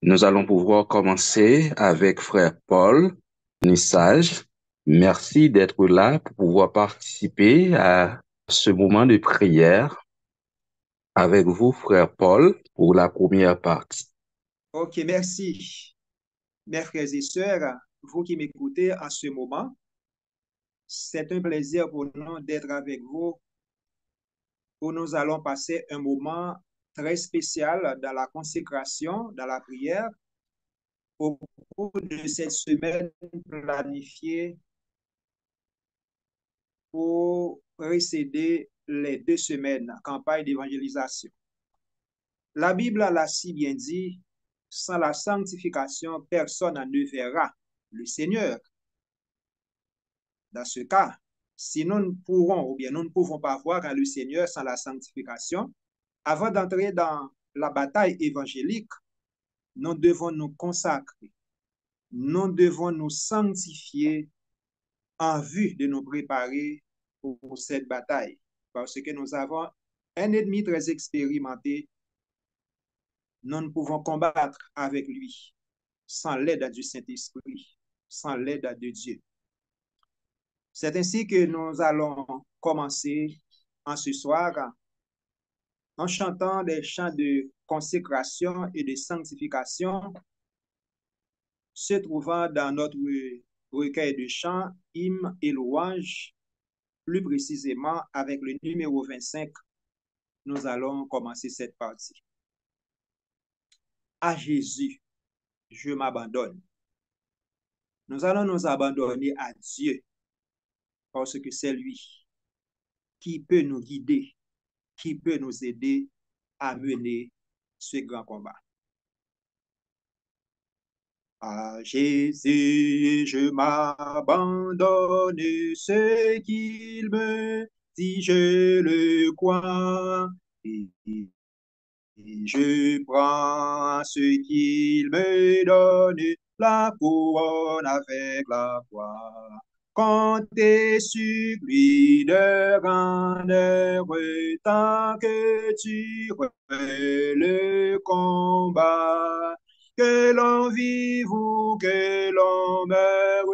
Nous allons pouvoir commencer avec frère Paul Nissage. Merci d'être là pour pouvoir participer à ce moment de prière avec vous, frère Paul, pour la première partie. Ok, merci. Mes frères et sœurs, vous qui m'écoutez en ce moment, c'est un plaisir pour nous d'être avec vous où nous allons passer un moment très spécial dans la consécration, dans la prière, au cours de cette semaine planifiée pour précéder les 2 semaines campagne d'évangélisation. La Bible l'a si bien dit, sans la sanctification, personne ne verra le Seigneur. Dans ce cas, si nous ne pourrons ou bien nous ne pouvons pas voir le Seigneur sans la sanctification, avant d'entrer dans la bataille évangélique, nous devons nous consacrer, nous devons nous sanctifier en vue de nous préparer pour cette bataille. Parce que nous avons un ennemi très expérimenté, nous ne pouvons combattre avec lui sans l'aide du Saint-Esprit, sans l'aide de Dieu. C'est ainsi que nous allons commencer en ce soir en chantant des chants de consécration et de sanctification se trouvant dans notre recueil de chants, hymnes et louanges. Plus précisément, avec le numéro 25, nous allons commencer cette partie. À Jésus, je m'abandonne. Nous allons nous abandonner à Dieu parce que c'est lui qui peut nous guider, qui peut nous aider à mener ce grand combat. À Jésus, je m'abandonne, ce qu'il me dit, je le crois, et je prends ce qu'il me donne, la couronne avec la croix. Comptez sur lui de grandeur, tant que tu le combat. Que l'on vive ou que l'on meure,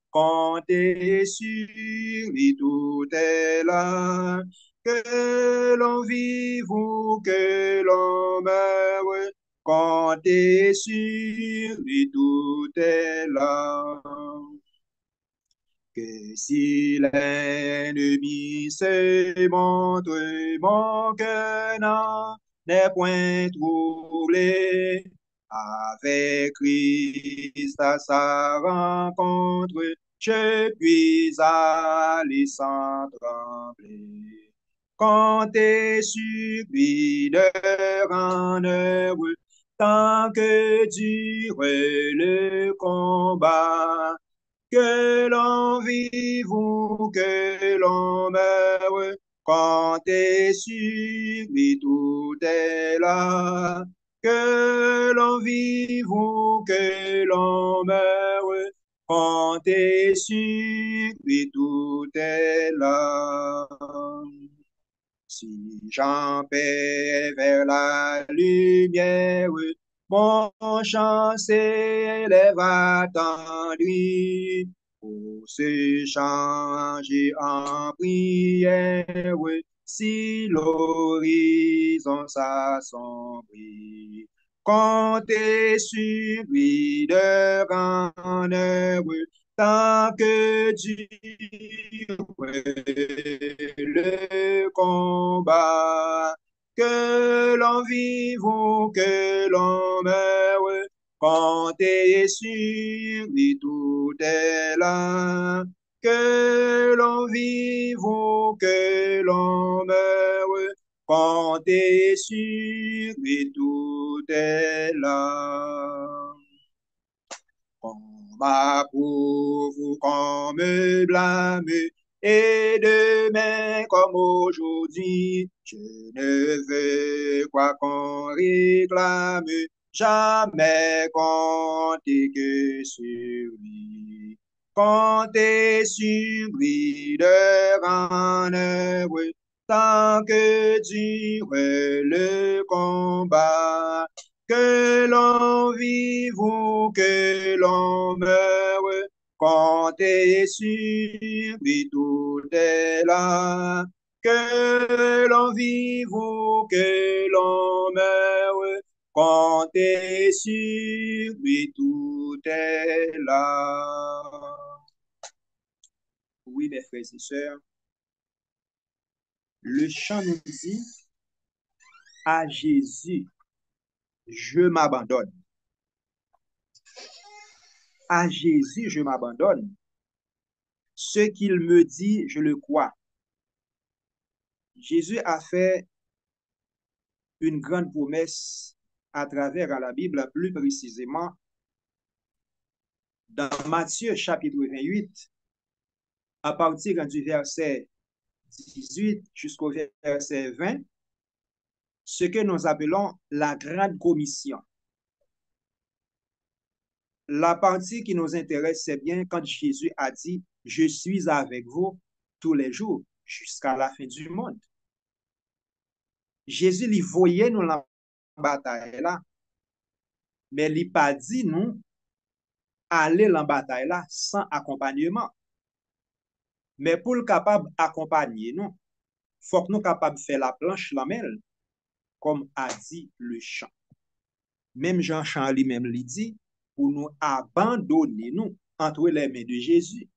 comptez sur lui, tout est là. Que l'on vive ou que l'on meure, comptez sur lui, tout est là. Que si l'ennemi se montre, mon cœur n'en est point troublé. Avec Christ à sa rencontre, je puis aller sans trembler. Comptez sur lui d'heure en heure, tant que dure le combat. Que l'on vive ou que l'on meure, comptez sur lui, tout est là. Que l'on vive ou que l'on meure, comptez sur lui, tout est là. Si j'en paie vers la lumière, mon chant s'élève attendri pour se changer en prière si l'horizon s'assombrit. Comptez sur lui de grandeur tant que dure le combat. Que l'on vive ou que l'on meure, comptez sur lui, tout est là. Que l'on vive ou que l'on meure, comptez sur lui, tout est là. On m'approuve, qu'on me blâme, et demain comme aujourd'hui, je ne veux quoi qu'on réclame, jamais compter que sur lui. Compter sur lui de en heure, tant que dure le combat. que l'on vive ou que l'on meure, comptez sur lui, tout est là. Que l'on vive ou que l'on meure, comptez sur lui, tout est là. Oui, mes frères et sœurs, le chant nous dit, à Jésus, je m'abandonne. À Jésus, je m'abandonne. Ce qu'il me dit, je le crois. Jésus a fait une grande promesse à travers la Bible, plus précisément dans Matthieu chapitre 28, à partir du verset 18 jusqu'au verset 20, ce que nous appelons la grande commission. La partie qui nous intéresse, c'est bien quand Jésus a dit, je suis avec vous tous les jours jusqu'à la fin du monde. Jésus lui voyait nous la bataille là, mais il pas dit nous aller dans bataille là sans accompagnement. Mais pour le capable accompagner nous, faut que nous capable faire la planche la mêle, comme a dit le chant. Même Jean-Charles lui-même lui dit, pour nous abandonner nous entre les mains de Jésus,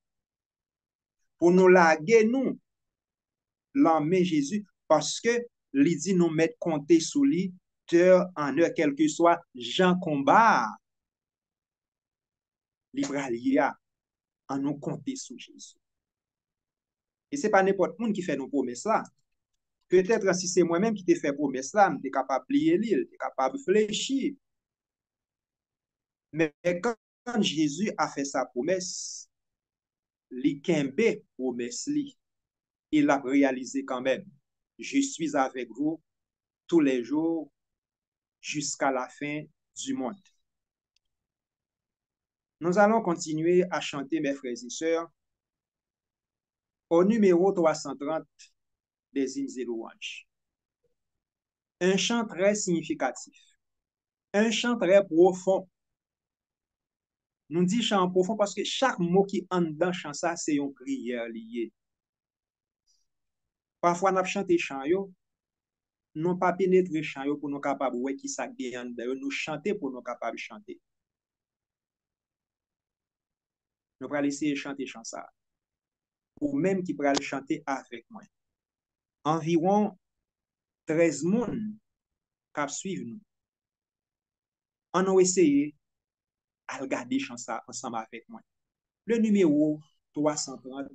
pour nous laguer nous l'en main Jésus, parce que lui dit nous mettre compter sous lui, heure en heure, quel que soit Jean combat, libralia, en nous compter sous Jésus. Et ce n'est pas n'importe qui qui fait nos promesses là. Peut-être si c'est moi-même qui t'ai fait promesse là, je suis capable de plier l'île, je suis capable de fléchir. Mais quand Jésus a fait sa promesse, li kembe promesse li, il l'a réalisé quand même. Je suis avec vous tous les jours jusqu'à la fin du monde. Nous allons continuer à chanter, mes frères et sœurs, au numéro 330 des hymnes et louanges. Un chant très significatif, un chant très profond. Nous disons chant profond parce que chaque mot qui entre dans chant ça, c'est une prière liée. Parfois, nous chantons chant yo, non pas pénétrer chant yo pour nous capables ouais qui ça gagne nous chanter pour nous capables chanter. Nous allons essayer de chanter chant ça. Ou même qui pourra le chanter avec moi. Environ 13 personnes qui suivent nous. On a essayé à regarder chant ça ensemble avec moi. Le numéro 330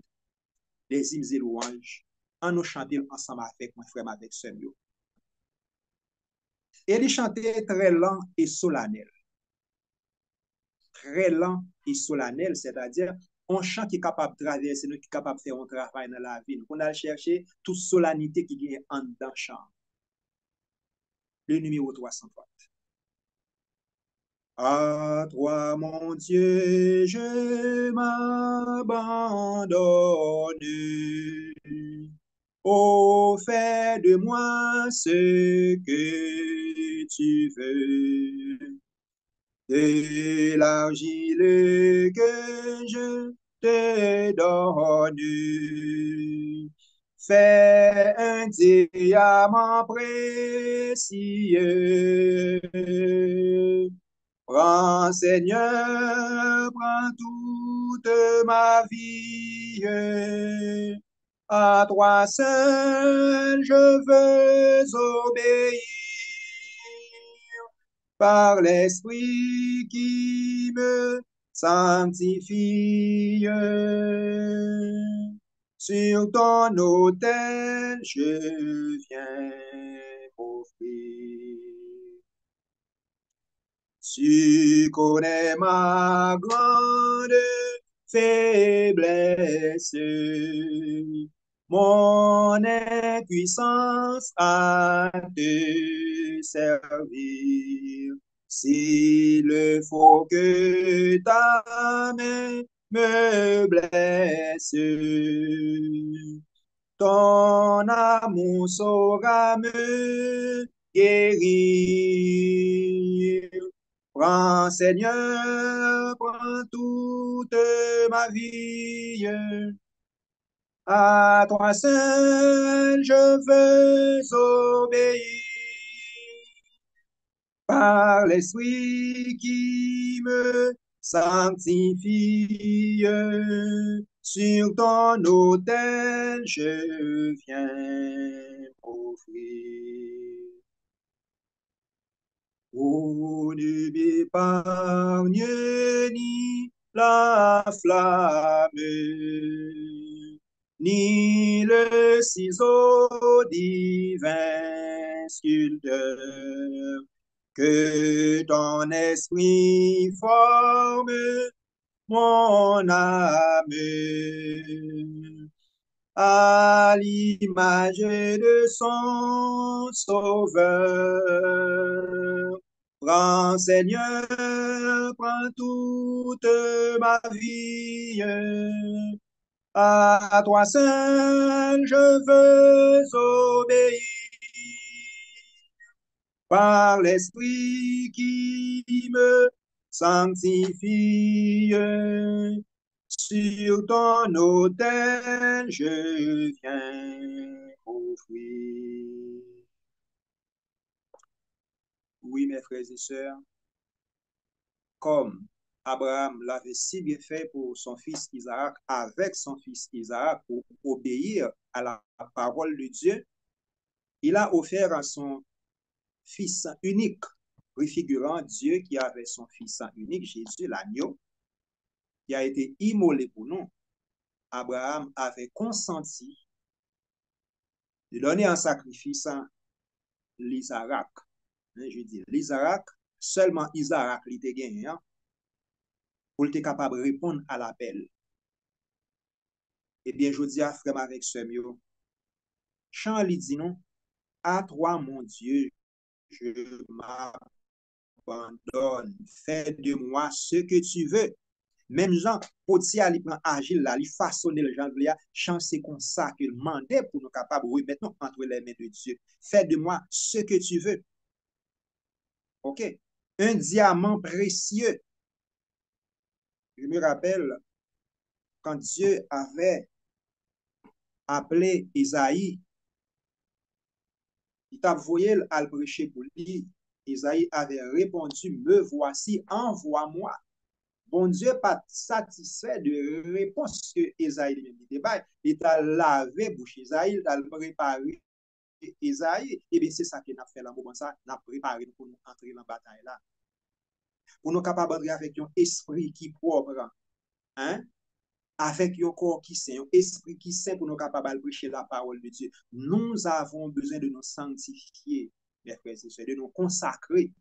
des hymnes et louanges, on nous chanter ensemble avec moi, frère, avec sœur. Et il chantait très lent et solennel. Très lent et solennel, c'est-à-dire un chant qui est capable de traverser, qui est capable de faire un travail dans la vie. On a cherché toute solennité qui est en dans le chant. Le numéro 330. À toi, mon Dieu, je m'abandonne. Oh, fais de moi ce que tu veux. Élargis le que je te donne. Fais un diamant précieux. Prends, Seigneur, prends toute ma vie. À toi seul je veux obéir par l'Esprit qui me sanctifie. Sur ton autel, je viens offrir. Tu connais ma grande faiblesse, mon impuissance à te servir. S'il faut que ta main me blesse, ton amour saura me guérir. Prends, Seigneur, prends toute ma vie. À toi seul, je veux obéir. Par l'Esprit qui me sanctifie. Sur ton autel, je viens offrir. Oh, ne m'épargne ni la flamme, ni le ciseau divin sculpteur, que ton esprit forme mon âme à l'image de son sauveur. Prends, Seigneur, prends toute ma vie. À toi seul, je veux obéir. Par l'Esprit qui me sanctifie. Sur ton autel, je viens offrir. Oui, mes frères et sœurs, comme Abraham l'avait si bien fait pour son fils Isaac, avec son fils Isaac, pour obéir à la parole de Dieu, il a offert à son fils unique, préfigurant Dieu qui avait son fils unique, Jésus, l'agneau, qui a été immolé pour nous. Abraham avait consenti de donner en sacrifice l'Isaac. Je dis l'Isaac, seulement Isaac l'était gagné pour être capable de répondre à l'appel. Eh bien, je dis à frère avec ce mieux, Chant lui dit non, à toi mon Dieu, je m'abandonne, fais de moi ce que tu veux. Même Jean, Potier, il prend agile là, il façonne le genre de chant c'est comme ça qu'il demandait pour nous capables de remettre entre les mains de Dieu. Fais de moi ce que tu veux. OK? Un diamant précieux. Je me rappelle quand Dieu avait appelé Isaïe, il t'a voyé à le prêcher pour lui. Isaïe avait répondu, me voici, envoie-moi. Bon Dieu pas satisfait de réponse que Isaïe lui dit. Il t'a lavé bouche Isaïe, il t'a préparé Isaïe. Et bien c'est ça qu'il a fait là, moment ça, il a préparé pour nous entrer dans la bataille là. Pour nous capables d'entrer avec un esprit qui propre, hein? Avec un corps qui saint, un esprit qui saint pour nous capables de prêcher la parole de Dieu. Nous avons besoin de nous sanctifier, mes frères et sœurs, de nous consacrer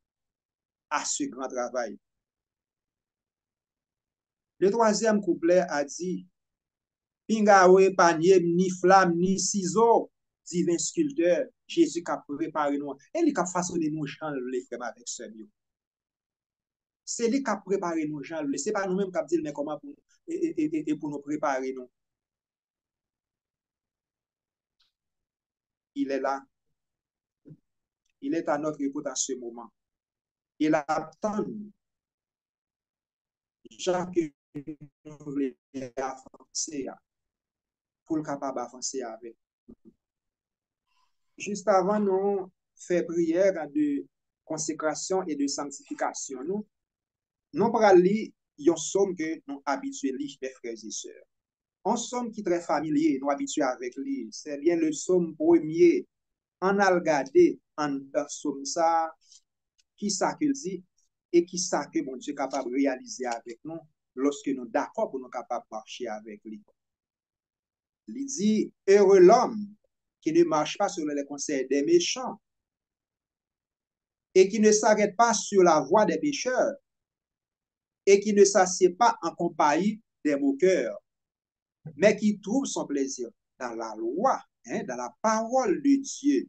à ce grand travail. Le troisième couplet a dit, Pingawe, panier, ni flamme, ni ciseaux, divin sculpteur, Jésus qui a préparé nous. Et il a façonné nous, Jean, les frères avec ce mieux. C'est lui qui a préparé nous, Jean. Ce n'est pas nous-mêmes qui avons dit, mais comment pour, et pour nous préparer nous. Il est là. Il est à notre écoute en ce moment. Il attend Jacques nous voulons avancer pour le capable d'avancer avec. Juste avant, nous faire prière de consécration et de sanctification. Nous parlons d'un somme que nous habitués, les frères et sœurs. Un somme qui est très familier, nous habitués avec lui. C'est bien le somme premier. On a regardé en somme ça, qui ça qu'il dit et qui ça que mon Dieu est capable de réaliser avec nous lorsque nous d'accord pour nous capables de marcher avec lui. Il dit, heureux l'homme qui ne marche pas sur les conseils des méchants et qui ne s'arrête pas sur la voie des pécheurs et qui ne s'assied pas en compagnie des moqueurs, mais qui trouve son plaisir dans la loi, dans la parole de Dieu,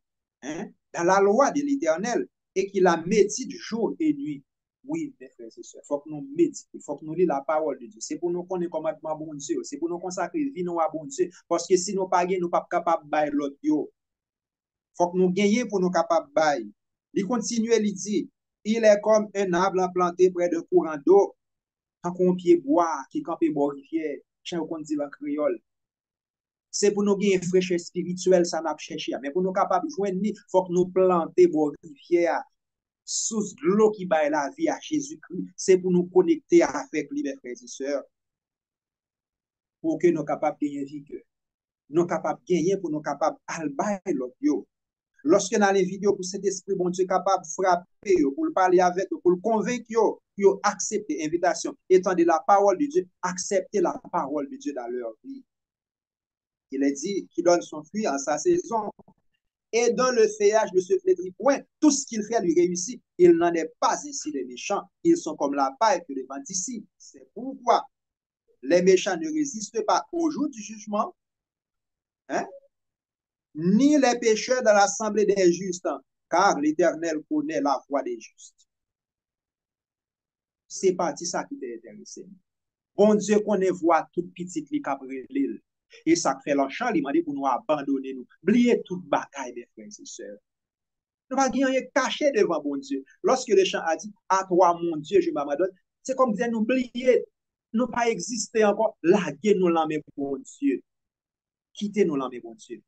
dans la loi de l'Éternel, et qui la médite jour et nuit. Oui, mes frères et sœurs, il faut que nous méditions, il faut que nous lisions la parole de Dieu. C'est pour nous connaître commandement bon Dieu, c'est pour nous consacrer vie nous à bon Dieu, parce que si nous ne pas nous pas capables de bailler l'autre. Il faut que nous gagnions pour nous capables de bailler. Il continue, il dit, Il est comme un arbre planté près de courant d'eau, tant qu'on pied bois qui campe bord rivière, chien qu'on dit en créole. C'est pour nous gagner fraîcheur spirituelle, ça n'a pas cherché. Mais pour nous capables de joindre, il faut que nous planter bord rivière, sous l'eau qui baille la vie à Jésus-Christ. C'est pour nous connecter avec lui, mes frères et sœurs, pour que nous capables de gagner vie. Nous capables de gagner pour nous capables de l'autre. Lorsque dans les vidéos pour cet esprit, bon Dieu capable de frapper, pour le parler avec eux, pour le convaincre, yo accepter l'invitation. Étant de la parole de Dieu, accepter la parole de Dieu dans leur vie. Il est dit qu'il donne son fruit en sa saison. Et dans le feuillage ne se flétrit point. Tout ce qu'il fait lui réussit. Il n'en est pas ainsi des méchants. Ils sont comme la paille que les vents ici. C'est pourquoi les méchants ne résistent pas au jour du jugement, hein? Ni les pécheurs dans l'assemblée des justes, car l'Éternel connaît la voie des justes. C'est parti ça qui t'est intéressé. Bon Dieu connaît voie toute petite li capre l'île. Et ça fait l'enchant, il m'a dit pour nous abandonner, nous oublier toute bataille des frères et sœurs. Nous va rien caché devant bon Dieu. Lorsque le chant a dit, à toi mon Dieu, je m'abandonne, c'est comme dire nous oublier, nous pas exister encore, laguer nous l'âme bon Dieu. Quitter nous l'âme bon Dieu.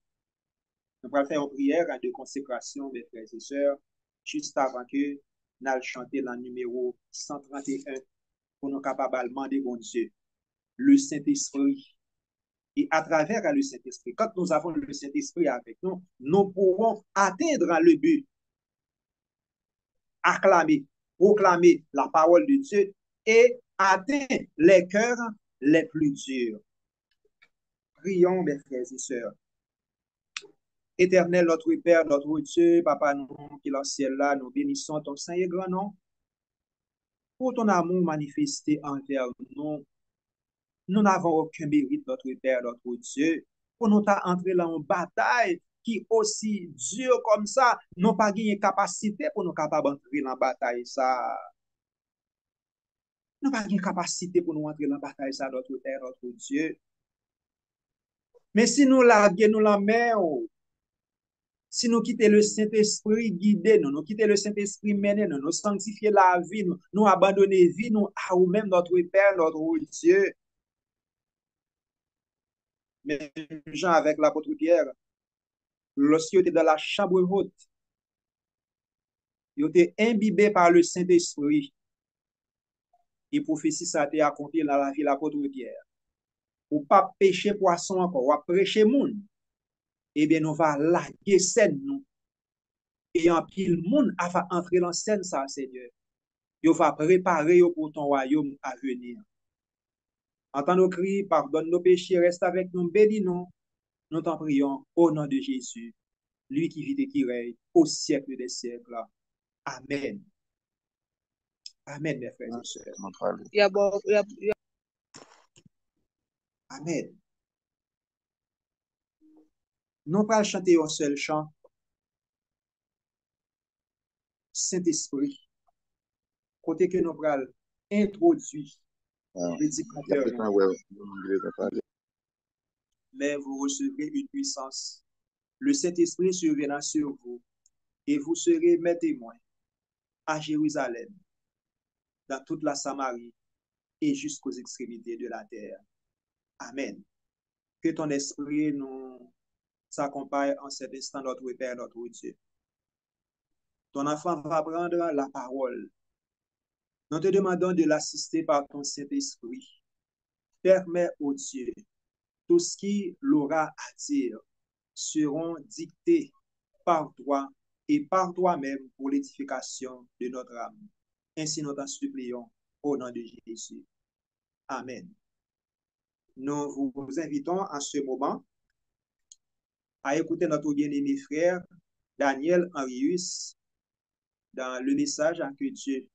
Nous allons faire une prière de consécration, mes frères et sœurs, juste avant que nous allons chanter la numéro 131 pour nous capables de demander, bon Dieu, le Saint-Esprit. Et à travers le Saint-Esprit, quand nous avons le Saint-Esprit avec nous, nous pourrons atteindre le but, acclamer, proclamer la parole de Dieu et atteindre les cœurs les plus durs. Prions, mes frères et sœurs. Éternel, notre Père, notre Dieu, Papa, nous qui est dans le ciel là, nous bénissons ton saint et grand nom pour ton amour manifesté envers nous. Nous n'avons aucun mérite, notre Père, notre Dieu, pour nous entrer dans une bataille qui est aussi dure comme ça, nous pas gagné capacité pour nous capables d'entrer dans la bataille ça. Nous pas gagné capacité pour nous entrer dans la bataille ça, notre Père, notre Dieu. Mais si nous larguons nous la main, si nous quittons le Saint-Esprit guider nous, nous quittons le Saint-Esprit mener nous, nous sanctifier la vie, nous abandonner la vie, nous à nous-mêmes, notre Père, notre Dieu. Mais Jean avec l'apôtre Pierre, lorsqu'il était dans la chambre haute, il était imbibé par le Saint-Esprit. Et prophétie ça a été accompli dans la vie de l'apôtre Pierre. Ou pas pécher poisson encore, ou prêcher monde. Eh bien, nous va laguer scène nous. Et en pile monde va entrer dans scène ça, Seigneur. Il va préparer pour ton royaume à venir. Entends nos cris, pardonne nos péchés, reste avec nous, bénis-nous. Nous t'en prions au nom de Jésus, lui qui vit et qui règne au siècle des siècles. Amen. Amen, mes frères et sœurs. Amen. Nous allons chanter un seul chant. Saint-Esprit. Côté que nous allons introduire l'édificateur. Mais vous recevrez une puissance. Le Saint-Esprit surviendra sur vous et vous serez mes témoins à Jérusalem, dans toute la Samarie et jusqu'aux extrémités de la terre. Amen. Que ton esprit nous s'accompagne en cet instant, notre Père, notre Dieu. Ton enfant va prendre la parole. Nous te demandons de l'assister par ton Saint-Esprit. Permets au Dieu, tout ce qui l'aura à dire seront dictés par toi et par toi-même pour l'édification de notre âme. Ainsi nous t'en supplions au nom de Jésus. Amen. Nous vous invitons en ce moment à écouter notre bien-aimé frère Daniel Henrius dans le message que Dieu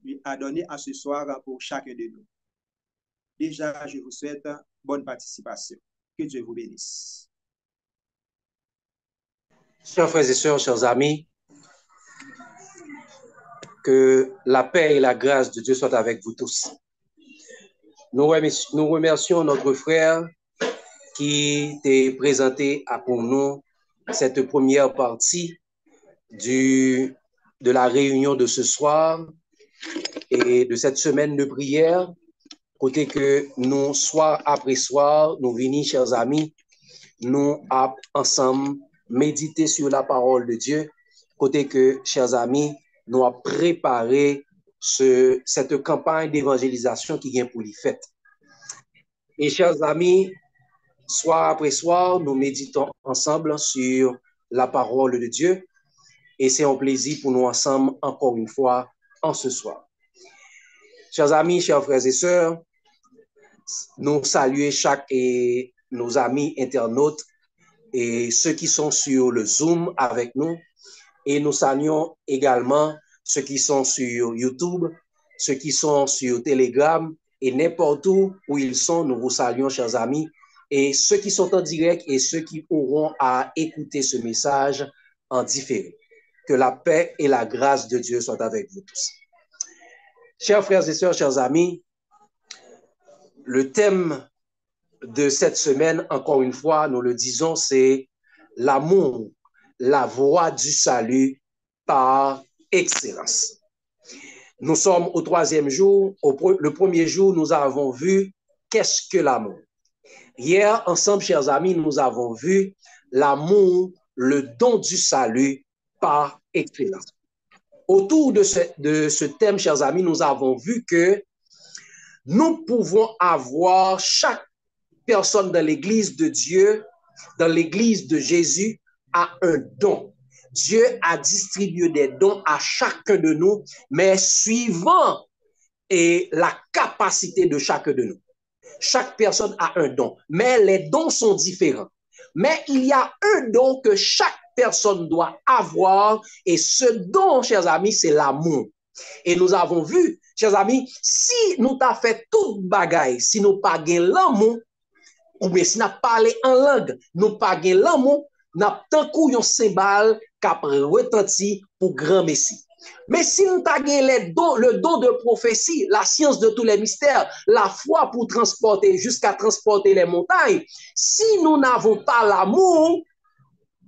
lui a donné à ce soir pour chacun de nous. Déjà, je vous souhaite bonne participation. Que Dieu vous bénisse. Chers frères et sœurs, chers amis, que la paix et la grâce de Dieu soient avec vous tous. Nous remercions notre frère qui t'a présenté pour nous cette première partie du de la réunion de ce soir et de cette semaine de prière. Côté que nous, soir après soir, nous venons, chers amis, nous ensemble méditer sur la parole de Dieu. Côté que, chers amis, nous avons préparé cette campagne d'évangélisation qui vient pour les fêtes. Et chers amis, soir après soir, nous méditons ensemble sur la parole de Dieu. Et c'est un plaisir pour nous ensemble, encore une fois, en ce soir. Chers amis, chers frères et sœurs, nous saluons nos amis internautes et ceux qui sont sur le Zoom avec nous. Et nous saluons également ceux qui sont sur YouTube, ceux qui sont sur Telegram et n'importe où ils sont, nous vous saluons, chers amis. Et ceux qui sont en direct et ceux qui auront à écouter ce message en différé. Que la paix et la grâce de Dieu soient avec vous tous. Chers frères et sœurs, chers amis, le thème de cette semaine, encore une fois, nous le disons, c'est l'amour, la voie du salut par excellence. Nous sommes au 3e jour. Le premier jour, nous avons vu qu'est-ce que l'amour. Hier, ensemble, chers amis, nous avons vu l'amour, le don du salut par excellence. Autour de ce thème, chers amis, nous avons vu que nous pouvons avoir chaque personne dans l'Église de Dieu, dans l'Église de Jésus, a un don. Dieu a distribué des dons à chacun de nous, mais suivant la capacité de chacun de nous. Chaque personne a un don, mais les dons sont différents. Mais il y a un don que chaque personne doit avoir, et ce don, chers amis, c'est l'amour. Et nous avons vu, chers amis, si nous t'avons fait toute bagaille, si nous pas gagné l'amour, ou bien si nous parlé en langue, nous pas gagné l'amour, nous tant coup yon cymbale qu'a retenti pour grand Messie. Mais si nous avons le don de prophétie, la science de tous les mystères, la foi pour transporter, jusqu'à transporter les montagnes, si nous n'avons pas l'amour,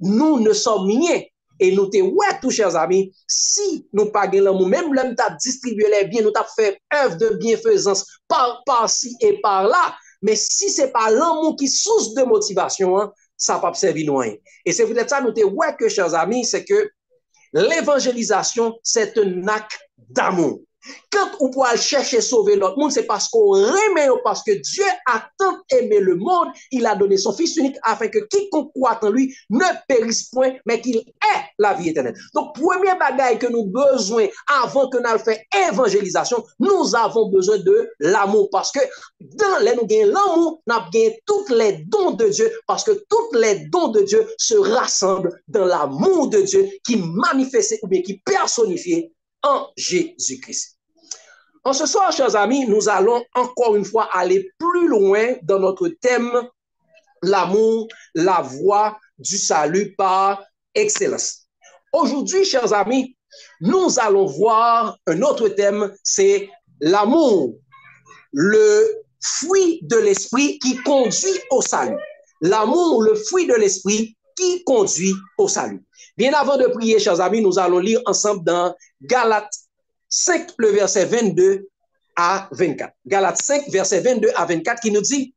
nous ne sommes rien. Et nous te ouais, tous chers amis, si nous pas l'amour, même l'homme t'a distribué les biens, nous t'a fait œuvre de bienfaisance par-ci et par-là, mais si c'est pas l'amour qui source de motivation, hein, ça ne va pas servir loin. Et c'est peut-être ça, nous te ouais que, chers amis, c'est que l'évangélisation, c'est un acte d'amour. Quand on peut chercher sauver l'autre monde, c'est parce qu'on remet, parce que Dieu a tant aimé le monde, il a donné son Fils unique afin que quiconque croit en lui ne périsse point, mais qu'il ait la vie éternelle. Donc, premier bagaille que nous avons besoin avant que nous fassions évangélisation, nous avons besoin de l'amour, parce que dans les nous gagnons l'amour, nous gagnons tous les dons de Dieu, parce que tous les dons de Dieu se rassemblent dans l'amour de Dieu qui manifeste ou bien qui personnifie en Jésus-Christ. En ce soir, chers amis, nous allons encore une fois aller plus loin dans notre thème, l'amour, la voie du salut par excellence. Aujourd'hui, chers amis, nous allons voir un autre thème, c'est l'amour, le fruit de l'esprit qui conduit au salut. L'amour, le fruit de l'esprit qui conduit au salut. Bien avant de prier, chers amis, nous allons lire ensemble dans Galates 5, le verset 22 à 24. Galates 5, verset 22 à 24 qui nous dit,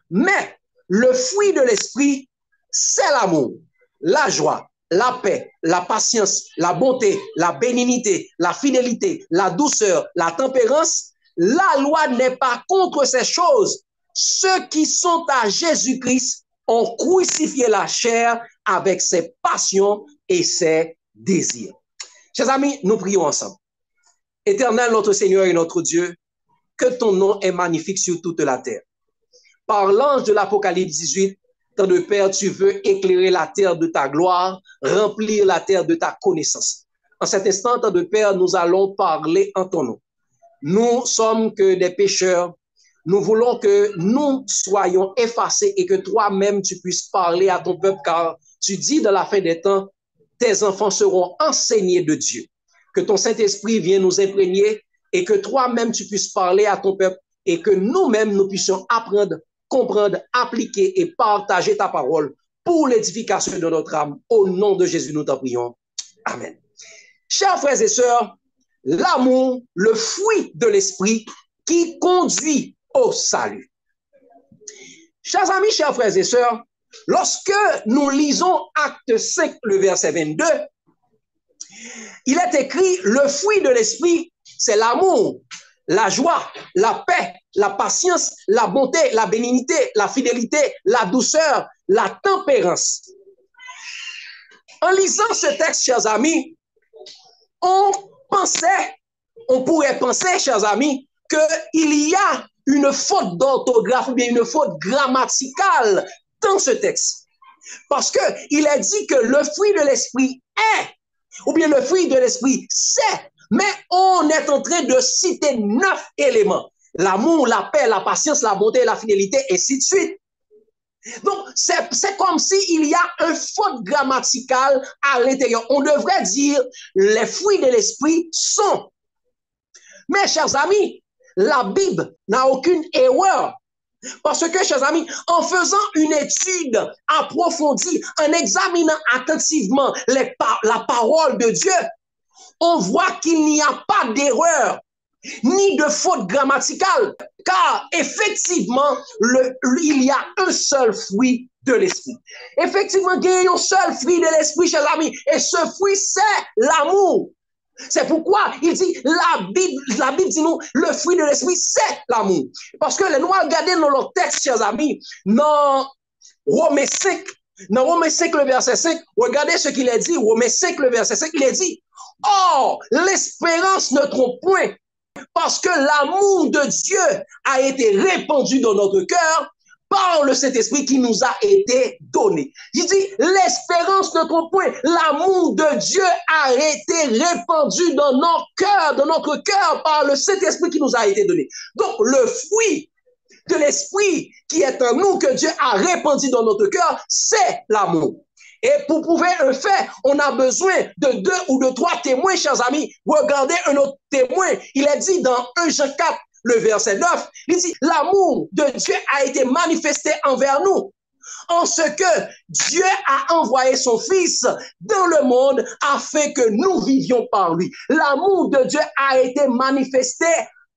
mais le fruit de l'esprit, c'est l'amour, la joie, la paix, la patience, la bonté, la bénignité, la fidélité, la douceur, la tempérance. La loi n'est pas contre ces choses. Ceux qui sont à Jésus-Christ ont crucifié la chair avec ses passions et ses désirs. Chers amis, nous prions ensemble. Éternel, notre Seigneur et notre Dieu, que ton nom est magnifique sur toute la terre. Par l'ange de l'Apocalypse 18, tant de Père, tu veux éclairer la terre de ta gloire, remplir la terre de ta connaissance. En cet instant, tant de Père, nous allons parler en ton nom. Nous sommes que des pécheurs. Nous voulons que nous soyons effacés et que toi-même tu puisses parler à ton peuple, car tu dis dans la fin des temps, tes enfants seront enseignés de Dieu. Que ton Saint-Esprit vienne nous imprégner et que toi-même tu puisses parler à ton peuple et que nous-mêmes nous puissions apprendre, comprendre, appliquer et partager ta parole pour l'édification de notre âme. Au nom de Jésus, nous t'en prions. Amen. Chers frères et sœurs, l'amour, le fruit de l'esprit qui conduit au salut. Chers amis, chers frères et sœurs, lorsque nous lisons Acte 5, le verset 22, il est écrit, le fruit de l'esprit, c'est l'amour, la joie, la paix, la patience, la bonté, la bénignité, la fidélité, la douceur, la tempérance. En lisant ce texte, chers amis, on pourrait penser, chers amis, qu'il y a une faute d'orthographe ou bien une faute grammaticale dans ce texte. Parce qu'il est dit que le fruit de l'esprit est, ou bien le fruit de l'esprit c'est, mais on est en train de citer 9 éléments. L'amour, la paix, la patience, la bonté, la fidélité, et ainsi de suite. Donc, c'est comme s'il y a une faute grammaticale à l'intérieur. On devrait dire les fruits de l'esprit sont. Mais, chers amis, la Bible n'a aucune erreur. Parce que, chers amis, en faisant une étude approfondie, en examinant attentivement la parole de Dieu, on voit qu'il n'y a pas d'erreur ni de faute grammaticale, car effectivement, il y a un seul fruit de l'esprit. Effectivement, il y a un seul fruit de l'esprit, chers amis, et ce fruit, c'est l'amour. C'est pourquoi il dit, la Bible dit nous, le fruit de l'esprit, c'est l'amour. Parce que les nous regardons dans leur texte, chers amis, dans Romains 5, le verset 5, regardez ce qu'il est dit, Romains 5, le verset 5, il est dit, or, l'espérance ne trompe point, parce que l'amour de Dieu a été répandu dans notre cœur par le Saint-Esprit qui nous a été donné. Il dit, l'espérance ne trompe point. L'amour de Dieu a été répandu dans notre cœur par le Saint-Esprit qui nous a été donné. Donc, le fruit de l'Esprit qui est en nous, que Dieu a répandu dans notre cœur, c'est l'amour. Et pour prouver un fait, on a besoin de 2 ou de 3 témoins, chers amis. Regardez un autre témoin. Il est dit dans 1 Jean 4, le verset 9, il dit, l'amour de Dieu a été manifesté envers nous, en ce que Dieu a envoyé son Fils dans le monde afin que nous vivions par lui. L'amour de Dieu a été manifesté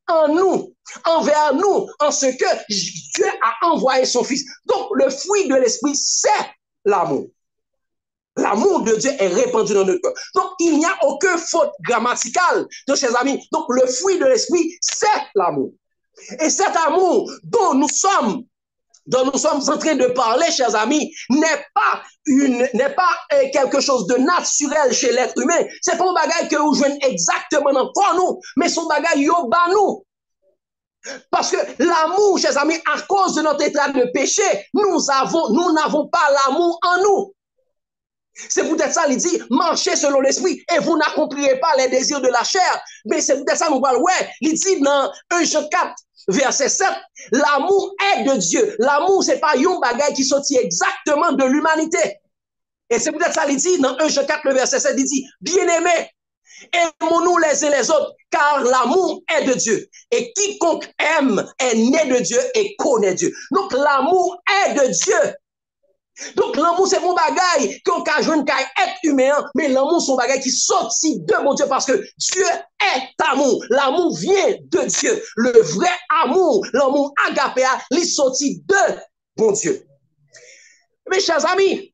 en nous, envers nous, en ce que Dieu a envoyé son Fils. Donc, le fruit de l'Esprit, c'est l'amour. L'amour de Dieu est répandu dans notre cœur. Donc, il n'y a aucune faute grammaticale. Donc, chers amis, donc le fruit de l'esprit, c'est l'amour. Et cet amour dont nous sommes en train de parler, chers amis, n'est pas quelque chose de naturel chez l'être humain. C'est pas un bagage que vous jouez exactement dans nous, mais son bagage yo ba nous. Parce que l'amour, chers amis, à cause de notre état de péché, nous n'avons pas l'amour en nous. C'est peut-être ça, il dit, marchez selon l'esprit et vous n'accomplirez pas les désirs de la chair. Mais c'est peut-être ça, nous parlons, ouais, il dit dans 1 Jean 4, verset 7, l'amour est de Dieu. L'amour, c'est pas un bagage qui sortit exactement de l'humanité. Et c'est peut-être ça, il dit dans 1 Jean 4, le verset 7, il dit, bien-aimés, aimons-nous les uns les autres, car l'amour est de Dieu. Et quiconque aime est né de Dieu et connaît Dieu. Donc, l'amour est de Dieu. Donc, l'amour, c'est mon bagaille qu'on a joué qu'à être humain, mais l'amour, c'est mon bagaille qui sortit de mon Dieu parce que Dieu est amour. L'amour vient de Dieu. Le vrai amour, l'amour agapé, il sortit de mon Dieu. Mes chers amis,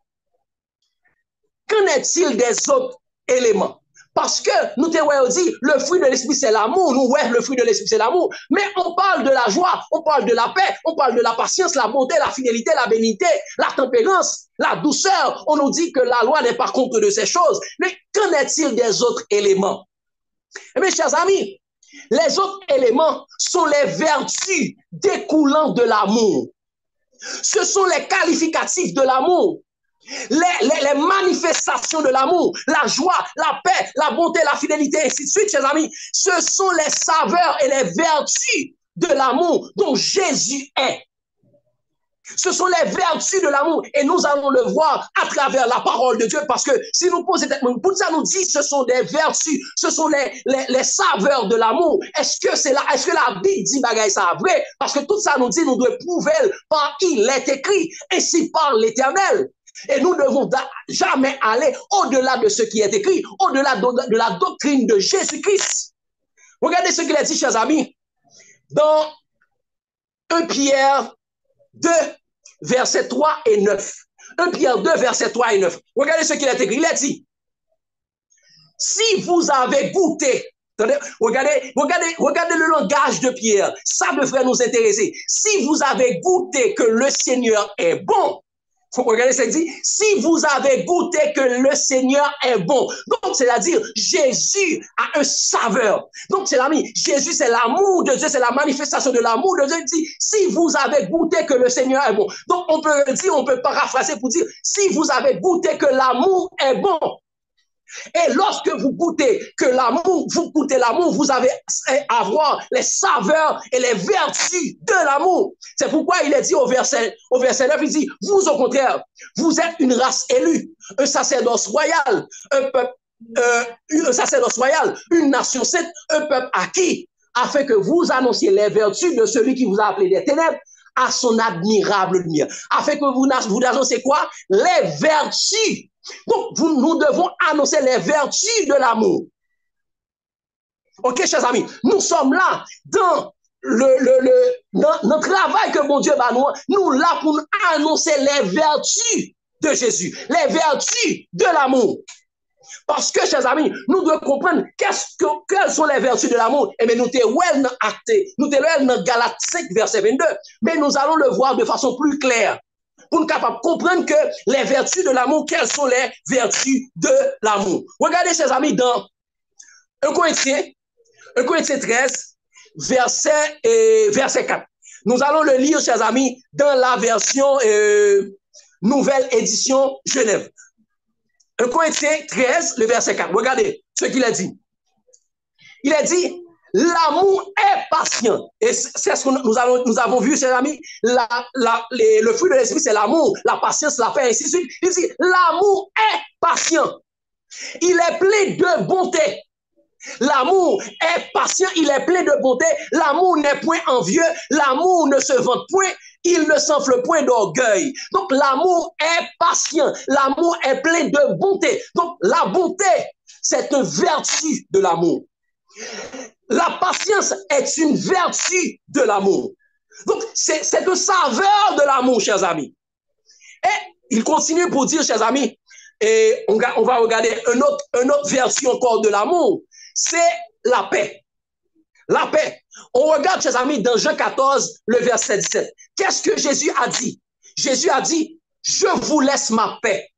qu'en est-il des autres éléments? Parce que nous t'avons dit, le fruit de l'esprit, c'est l'amour. Nous, ouais, le fruit de l'esprit, c'est l'amour. Mais on parle de la joie, on parle de la paix, on parle de la patience, la bonté, la fidélité, la bénignité, la tempérance, la douceur. On nous dit que la loi n'est pas contre de ces choses. Mais qu'en est-il des autres éléments? Eh bien, chers amis, les autres éléments sont les vertus découlant de l'amour. Ce sont les qualificatifs de l'amour. Les manifestations de l'amour, la joie, la paix, la bonté, la fidélité, et ainsi de suite, chers amis, ce sont les saveurs et les vertus de l'amour dont Jésus est. Ce sont les vertus de l'amour et nous allons le voir à travers la parole de Dieu parce que si nous posons cette pour ça nous dit ce sont des vertus, ce sont les saveurs de l'amour. Est-ce que la Bible dit bagaille ça vrai? Parce que tout ça nous dit nous devons prouver par il est écrit ainsi par l'Éternel. Et nous ne devons jamais aller au-delà de ce qui est écrit, au-delà de la doctrine de Jésus-Christ. Regardez ce qu'il a dit, chers amis, dans 1 Pierre 2, versets 3 et 9. 1 Pierre 2, versets 3 et 9. Regardez ce qu'il a écrit. Il a dit, si vous avez goûté, regardez le langage de Pierre, ça devrait nous intéresser. Si vous avez goûté que le Seigneur est bon, faut regarder ce qu'il dit. Si vous avez goûté que le Seigneur est bon. Donc, c'est-à-dire, Jésus a un saveur. Donc, c'est l'ami. Jésus, c'est l'amour de Dieu, c'est la manifestation de l'amour de Dieu. Il dit, si vous avez goûté que le Seigneur est bon. Donc, on peut dire, on peut paraphraser pour dire, si vous avez goûté que l'amour est bon. Et lorsque vous goûtez que l'amour, vous goûtez l'amour, vous avez à avoir les saveurs et les vertus de l'amour. C'est pourquoi il est dit au verset 9, il dit, vous au contraire, vous êtes une race élue, un sacerdoce royal, un sacerdoce royal, une nation sainte, un peuple acquis, afin que vous annonciez les vertus de celui qui vous a appelé des ténèbres à son admirable lumière. Afin que vous annoncez quoi? Les vertus. Donc, nous devons annoncer les vertus de l'amour. Ok, chers amis, nous sommes là dans le travail que mon Dieu va nous là pour annoncer les vertus de Jésus, les vertus de l'amour. Parce que, chers amis, nous devons comprendre quelles sont les vertus de l'amour. Et bien, nous sommes actés, nous sommes dans Galates 5, verset 22, mais nous allons le voir de façon plus claire. Pour nous capables de comprendre que les vertus de l'amour, quelles sont les vertus de l'amour. Regardez, chers amis, dans 1 Corinthiens 13, verset 4. Nous allons le lire, chers amis, dans la version nouvelle édition Genève. 1 Corinthiens 13, le verset 4. Regardez ce qu'il a dit. Il a dit, l'amour est patient. Et c'est ce que nous avons vu, chers amis. Le fruit de l'esprit, c'est l'amour, la patience, la paix, ainsi de suite. Il dit, l'amour est patient. Il est plein de bonté. L'amour est patient, il est plein de bonté. L'amour n'est point envieux. L'amour ne se vante point. Il ne s'enfle point d'orgueil. Donc, l'amour est patient. L'amour est plein de bonté. Donc, la bonté, c'est une vertu de l'amour. La patience est une vertu de l'amour. Donc, c'est une saveur de l'amour, chers amis. Et il continue pour dire, chers amis, et on va regarder une autre vertu encore de l'amour, c'est la paix. La paix. On regarde, chers amis, dans Jean 14, le verset 17. Qu'est-ce que Jésus a dit? Jésus a dit, je vous laisse ma paix.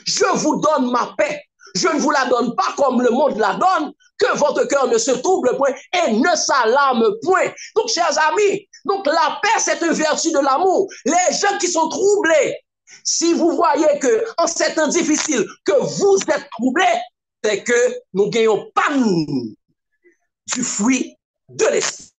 Je vous donne ma paix. Je ne vous la donne pas comme le monde la donne, que votre cœur ne se trouble point et ne s'alarme point. Donc, chers amis, donc la paix, c'est une vertu de l'amour. Les gens qui sont troublés, si vous voyez que en ces temps difficiles, que vous êtes troublés, c'est que nous gagnons pas du fruit de l'esprit.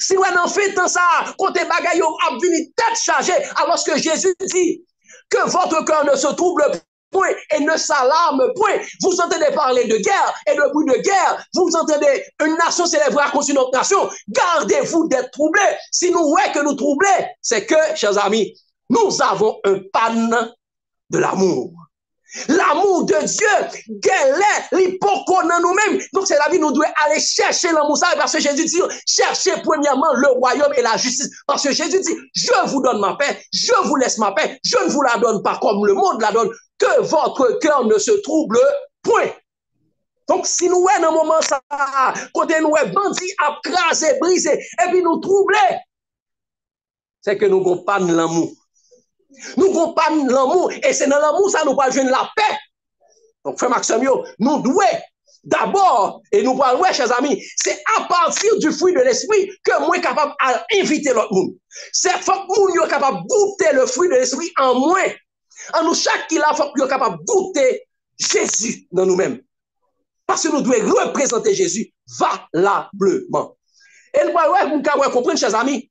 Si on en fait tant ça, côté bagaille a venu tête chargée, alors que Jésus dit que votre cœur ne se trouble point et ne s'alarme point. Vous entendez parler de guerre et de bruit de guerre. Vous entendez une nation célébrer contre une autre nation. Gardez-vous d'être troublés. Si nous voyons que nous troublés, c'est que, chers amis, nous avons un panne de l'amour. L'amour de Dieu, quel est l'hypocrite dans nous-mêmes. Donc, c'est la vie, nous devons aller chercher l'amour. Ça, parce que Jésus dit, cherchez premièrement le royaume et la justice. Parce que Jésus dit, je vous donne ma paix, je vous laisse ma paix, je ne vous la donne pas comme le monde la donne, que votre cœur ne se trouble point. Donc, si nous sommes dans un moment ça, côté nous sommes bandits, à craser, briser, et puis nous troubler, c'est que nous n'avons pas de l'amour. Nous n'avons pas l'amour, et c'est dans l'amour ça nous allons jouer la paix. Donc, frère Maxime, nous devons d'abord, et nous parlons, chers amis, c'est à partir du fruit de l'esprit que moi suis capable d'inviter l'autre monde. C'est faut que nous sommes capables de goûter le fruit de l'esprit en moi. En nous, chaque qui l'a, faut que nous sommes capables de goûter Jésus dans nous-mêmes. Parce que nous devons représenter Jésus valablement. Et nous allons comprendre, chers amis.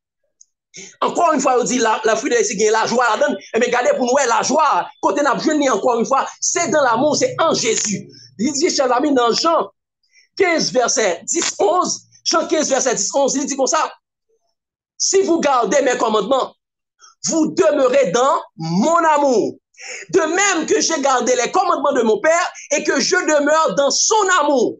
Encore une fois, on dit la fruit de l'esprit, la joie la donne. Et mais regardez pour nous, la joie, côté n'a besoin encore une fois, c'est dans l'amour, c'est en Jésus. Il dit, chers amis, dans Jean 15, verset 10-11, Jean 15, verset 10-11, il dit comme ça, si vous gardez mes commandements, vous demeurez dans mon amour, De même que j'ai gardé les commandements de mon Père et que je demeure dans son amour.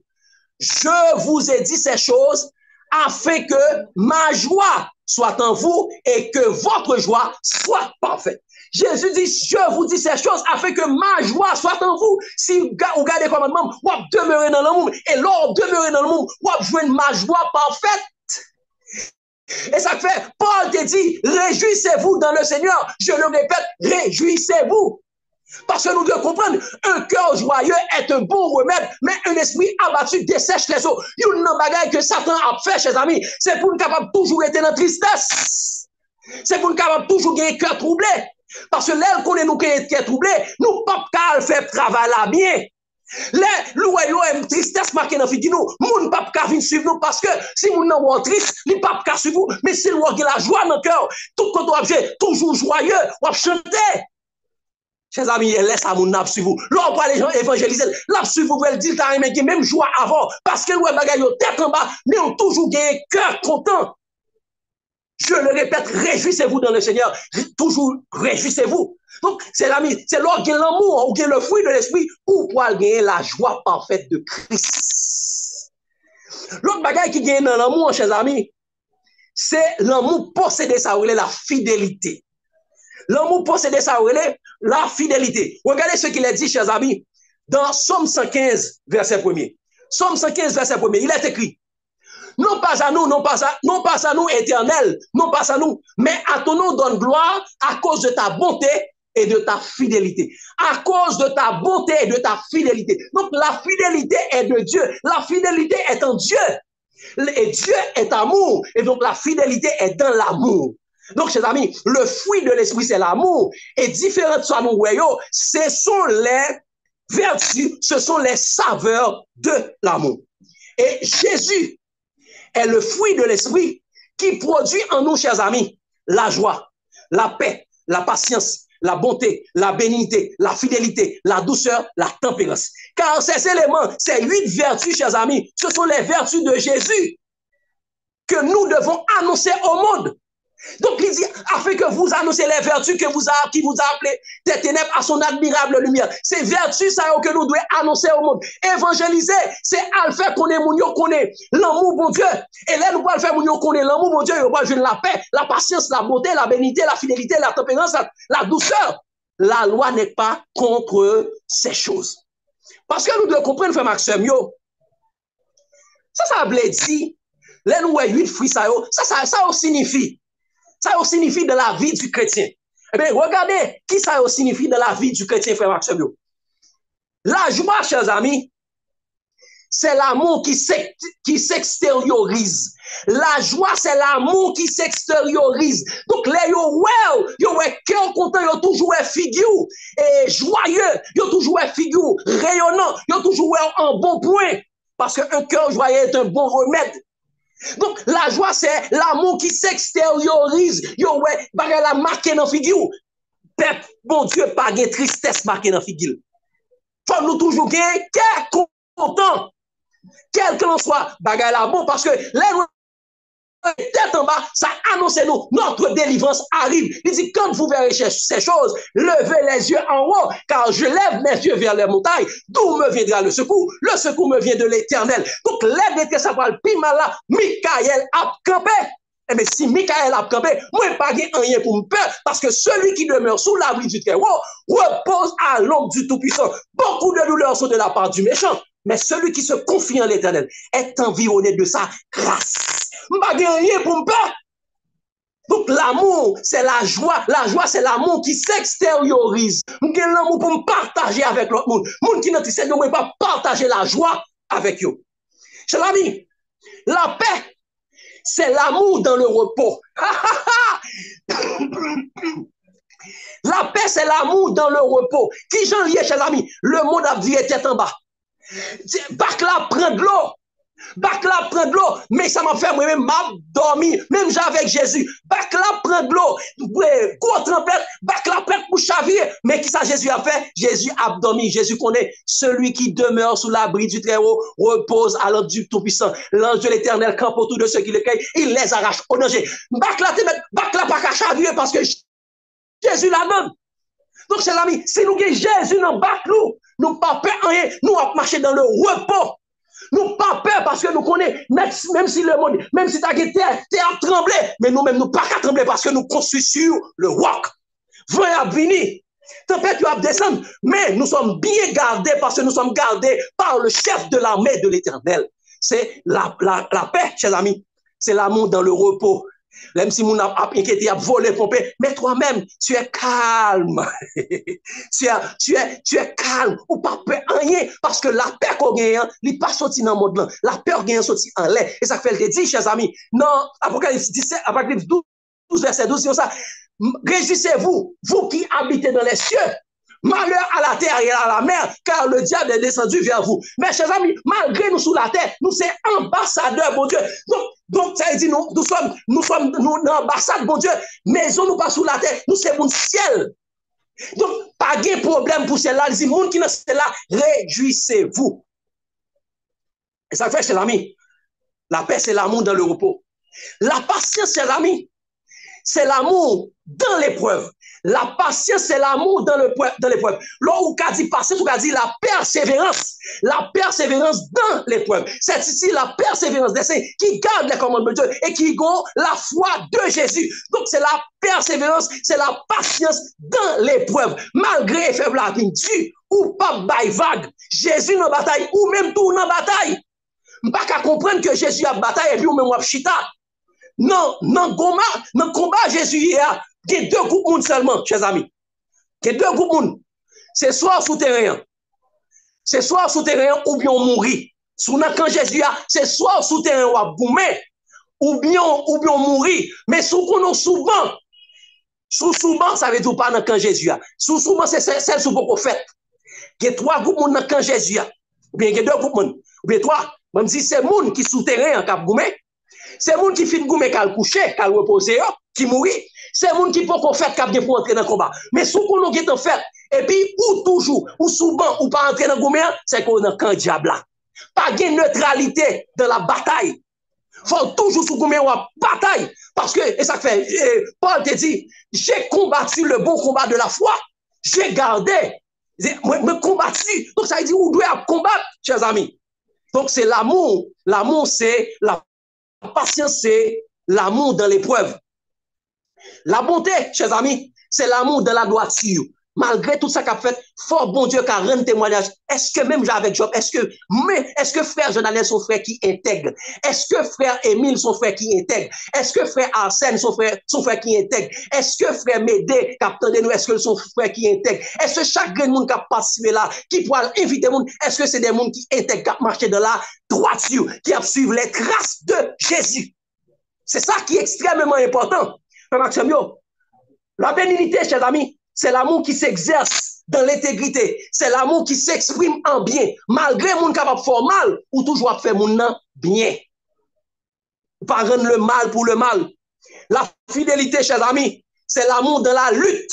Je vous ai dit ces choses afin que ma joie soit en vous et que votre joie soit parfaite. Jésus dit, je vous dis ces choses afin que ma joie soit en vous. Si vous gardez les commandements, vous demeurez dans l'amour. Et lors demeurez dans l'amour, vous jouez ma joie parfaite. Et ça fait, Paul te dit, réjouissez-vous dans le Seigneur. Je le répète, réjouissez-vous. Parce que nous devons comprendre, un cœur joyeux est un bon remède, mais un esprit abattu dessèche les eaux. Il y a une bagaille que Satan a fait, chers amis, c'est pour nous capable toujours être dans la tristesse. C'est pour nous capable toujours gagner cœur troublé. Parce que l'aile qu'on est nous cœur troublé, nous pas qu'à faire travail là bien. Les louayo une tristesse marquée dans figure nous, moun pas qu'à venir suivre nous parce que si moun nan ou triste, li pas qu'à suivre vous, mais si vous avez la joie dans le cœur, tout quand on toujours joyeux, on chanter. Chers amis, laisse à mon nap sur vous. Là, on parle les gens évangéliser. Là, sur vous, vous dire, t'as même joie avant. Parce que, ouais, bagaille, tête en bas, mais on toujours gagné cœur content. Je le répète, réjouissez-vous dans le Seigneur. Toujours réjouissez-vous. Donc, c'est l'ami, c'est l'or qui l'amour, ou qui le fruit de l'esprit, ou pour gagner la joie parfaite de Christ. L'autre bagaille qui gagne dans l'amour, chers amis, c'est l'amour possédé, ça, la fidélité. L'amour possédé, ça, la fidélité. Regardez ce qu'il a dit, chers amis, dans Somme 115, verset 1er. Somme 115, verset 1er, il est écrit, non pas à nous, non pas à nous, éternel, non pas à nous, mais à ton nom donne gloire à cause de ta bonté et de ta fidélité. À cause de ta bonté et de ta fidélité. Donc, la fidélité est de Dieu. La fidélité est en Dieu. Et Dieu est amour. Et donc, la fidélité est dans l'amour. Donc, chers amis, le fruit de l'esprit, c'est l'amour. Et différent de ça, nous, ce sont les vertus, ce sont les saveurs de l'amour. Et Jésus est le fruit de l'esprit qui produit en nous, chers amis, la joie, la paix, la patience, la bonté, la bénignité, la fidélité, la douceur, la tempérance. Car ces éléments, ces 8 vertus, chers amis, ce sont les vertus de Jésus que nous devons annoncer au monde. Donc, il dit, afin que vous annoncez les vertus qui vous a appelé des ténèbres à son admirable lumière. Ces vertus, ça que nous devons annoncer au monde. Évangéliser, c'est à le faire qu'on est mounio, qu'on est l'amour, bon Dieu. Et là, nous pouvons le faire mounio, qu'on est l'amour, bon Dieu. Et on va jouer la paix, la patience, la beauté, la bénignité, la fidélité, la tempérance, la douceur. La loi n'est pas contre ces choses. Parce que nous devons comprendre, frère Maxime, ça veut dire, là, nous, 8 fruits, ça signifie. Ça signifie dans la vie du chrétien. Eh bien, regardez qui ça signifie dans la vie du chrétien, frère Maxime. La joie, chers amis, c'est l'amour qui s'extériorise. La joie, c'est l'amour qui s'extériorise. Donc, les yo cœur content, yo toujours figure et joyeux, yo toujours figure rayonnant, yo toujours en bon point. Parce qu'un cœur joyeux est un bon remède. Donc, la joie, c'est l'amour qui s'extériorise. Yo, ouais, bagay la marqué dans figure. Peuple, bon Dieu, pas de tristesse marqué dans figure. Faut nous toujours gagner, quel content. Quel que l'on soit, bagay la bon, parce que les tête en bas, ça annonce nous, notre délivrance arrive. Il dit, quand vous verrez ces choses, levez les yeux en haut, car je lève mes yeux vers les montagnes, d'où me viendra le secours me vient de l'Éternel. Donc, lève des savoir, pimala, Michael a campé. Eh bien, si Michael a campé, moi, pas rien pour me peur, parce que celui qui demeure sous l'abri du Très-Haut repose à l'ombre du Tout-Puissant. Beaucoup de douleurs sont de la part du méchant, mais celui qui se confie en l'Éternel est environné de sa grâce. Pas rien pour me peur. Donc, l'amour, c'est la joie. La joie, c'est l'amour qui s'extériorise. J'ai l'amour pour me partager avec l'autre monde. Monde qui n'a pas partager la joie avec eux. Chers amis, la paix, c'est l'amour dans le repos. La paix, c'est l'amour dans le repos. Qui j'en lié, chers amis? Le monde a vie tête en bas. Bac là, prend de l'eau. Bac là, prend de l'eau. Mais ça m'a fait moi-même, m'a dormi. Même avec Jésus. Bac là, prend de l'eau. Gros trempette. Bac là, prend pour chavier. Mais qui ça Jésus a fait? Jésus a dormi. Jésus connaît celui qui demeure sous l'abri du Très-Haut repose à l'ordre du Tout-Puissant. L'ange de l'Éternel campe autour de ceux qui le cueillent. Il les arrache au danger. Bac là, pas qu'à chavier parce que Jésus la donne. Donc, chers amis, si nous avons Jésus dans le bac, nous pas peur rien, nous allons marcher dans le repos. Nous pas peur parce que nous connaissons, même si le monde, même si tu as terre tremblé, mais nous-mêmes, nous pas qu'à trembler parce que nous construisons sur le roc. Vent a venir, tempête a descendre, mais nous sommes bien gardés parce que nous sommes gardés par le chef de l'armée de l'Éternel. C'est la paix, chers amis. C'est l'amour dans le repos. Même si mon a inquiété, a volé, pompé, mais toi-même, tu es calme. tu es calme, ou pas peur rien, parce que la paix qu'on gagne, il n'est pas sorti dans le monde là. La peur gagne sorti en l'air. Et ça fait le dit, chers amis, non, Apocalypse 17, Apocalypse 12, verset 12, c'est ça. Réjouissez-vous, vous qui habitez dans les cieux. Malheur à la terre et à la mer, car le diable est descendu vers vous. Mais chers amis, malgré nous sous la terre, nous sommes ambassadeurs, bon Dieu. Donc ça veut dire, nous sommes l'ambassade, bon Dieu. Maison nous pas sous la terre, nous sommes au ciel. Donc, pas de problème pour celle-là. Les gens qui sont là, réjouissez-vous. Et ça fait, chers amis, la paix, c'est l'amour dans le repos. La patience, chers amis, c'est l'amour dans l'épreuve. La patience, c'est l'amour dans l'épreuve. Là où on dit patience, on dit la persévérance. La persévérance dans l'épreuve. C'est ici la persévérance des saints qui garde les commandements de Dieu et qui ont la foi de Jésus. Donc, c'est la persévérance, c'est la patience dans l'épreuve. Malgré les faibles Dieu ou pas bail vague. Jésus dans la bataille ou même tout dans la bataille. On ne peut pas comprendre que Jésus a bataille et puis on même a chita. Non, dans le combat Jésus, il y a deux groupes de monde seulement, chers amis. Il y a deux groupes de monde. C'est soit souterrain. C'est soit souterrain ou bien on mourit. Quand Jésus a, c'est soit souterrain ou à boumer, ou bien on mourit. Mais souvent, souvent, ça veut dire pas dans quand Jésus a. Souvent, c'est celle sous beaucoup fait. Il y a trois groupes de monde dans quand Jésus a. Ou bien il y a deux groupes de monde. Ou bien trois. Même si c'est monde qui souterrain en cap boumer. C'est moun qui fin goume kal coucher, kal reposer, qui mourit. C'est moun qui peut qu'on fait cap pour entrer dans le combat. Mais sous qu'on nous en fait, et puis ou toujours, ou souvent, ou pas entrer dans le combat, c'est qu'on est dans le diable. Pas de neutralité dans la bataille. Faut toujours sous goume ou bataille. Parce que, et ça fait, Paul te dit, j'ai combattu le bon combat de la foi. J'ai gardé, me combattu. Donc ça veut dire, vous devez combattre, chers amis. Donc c'est l'amour. L'amour, c'est la patience, c'est l'amour dans l'épreuve. La bonté, chers amis, c'est l'amour dans la droiture. Malgré tout ça qu'a fait, fort bon Dieu qu'a rendu témoignage. Est-ce que même avec Job, est-ce que frère Jonathan, son frère qui intègre? Est-ce que frère Émile, son frère qui intègre? Est-ce que frère Arsène, son frère qui intègre? Est-ce que frère Médé, captain de nous, est-ce que son frère qui intègre? Est-ce que chaque monde qui a participé là, qui pourra inviter monde, est-ce que c'est des gens qui intègrent, qui marchent dans la droiture, qui a suivi les traces de Jésus? C'est ça qui est extrêmement important. La bénignité, chers amis, c'est l'amour qui s'exerce dans l'intégrité. C'est l'amour qui s'exprime en bien. Malgré mon capable de faire mal, ou toujours faire mon bien. Pas rendre le mal pour le mal. La fidélité, chers amis, c'est l'amour dans la lutte.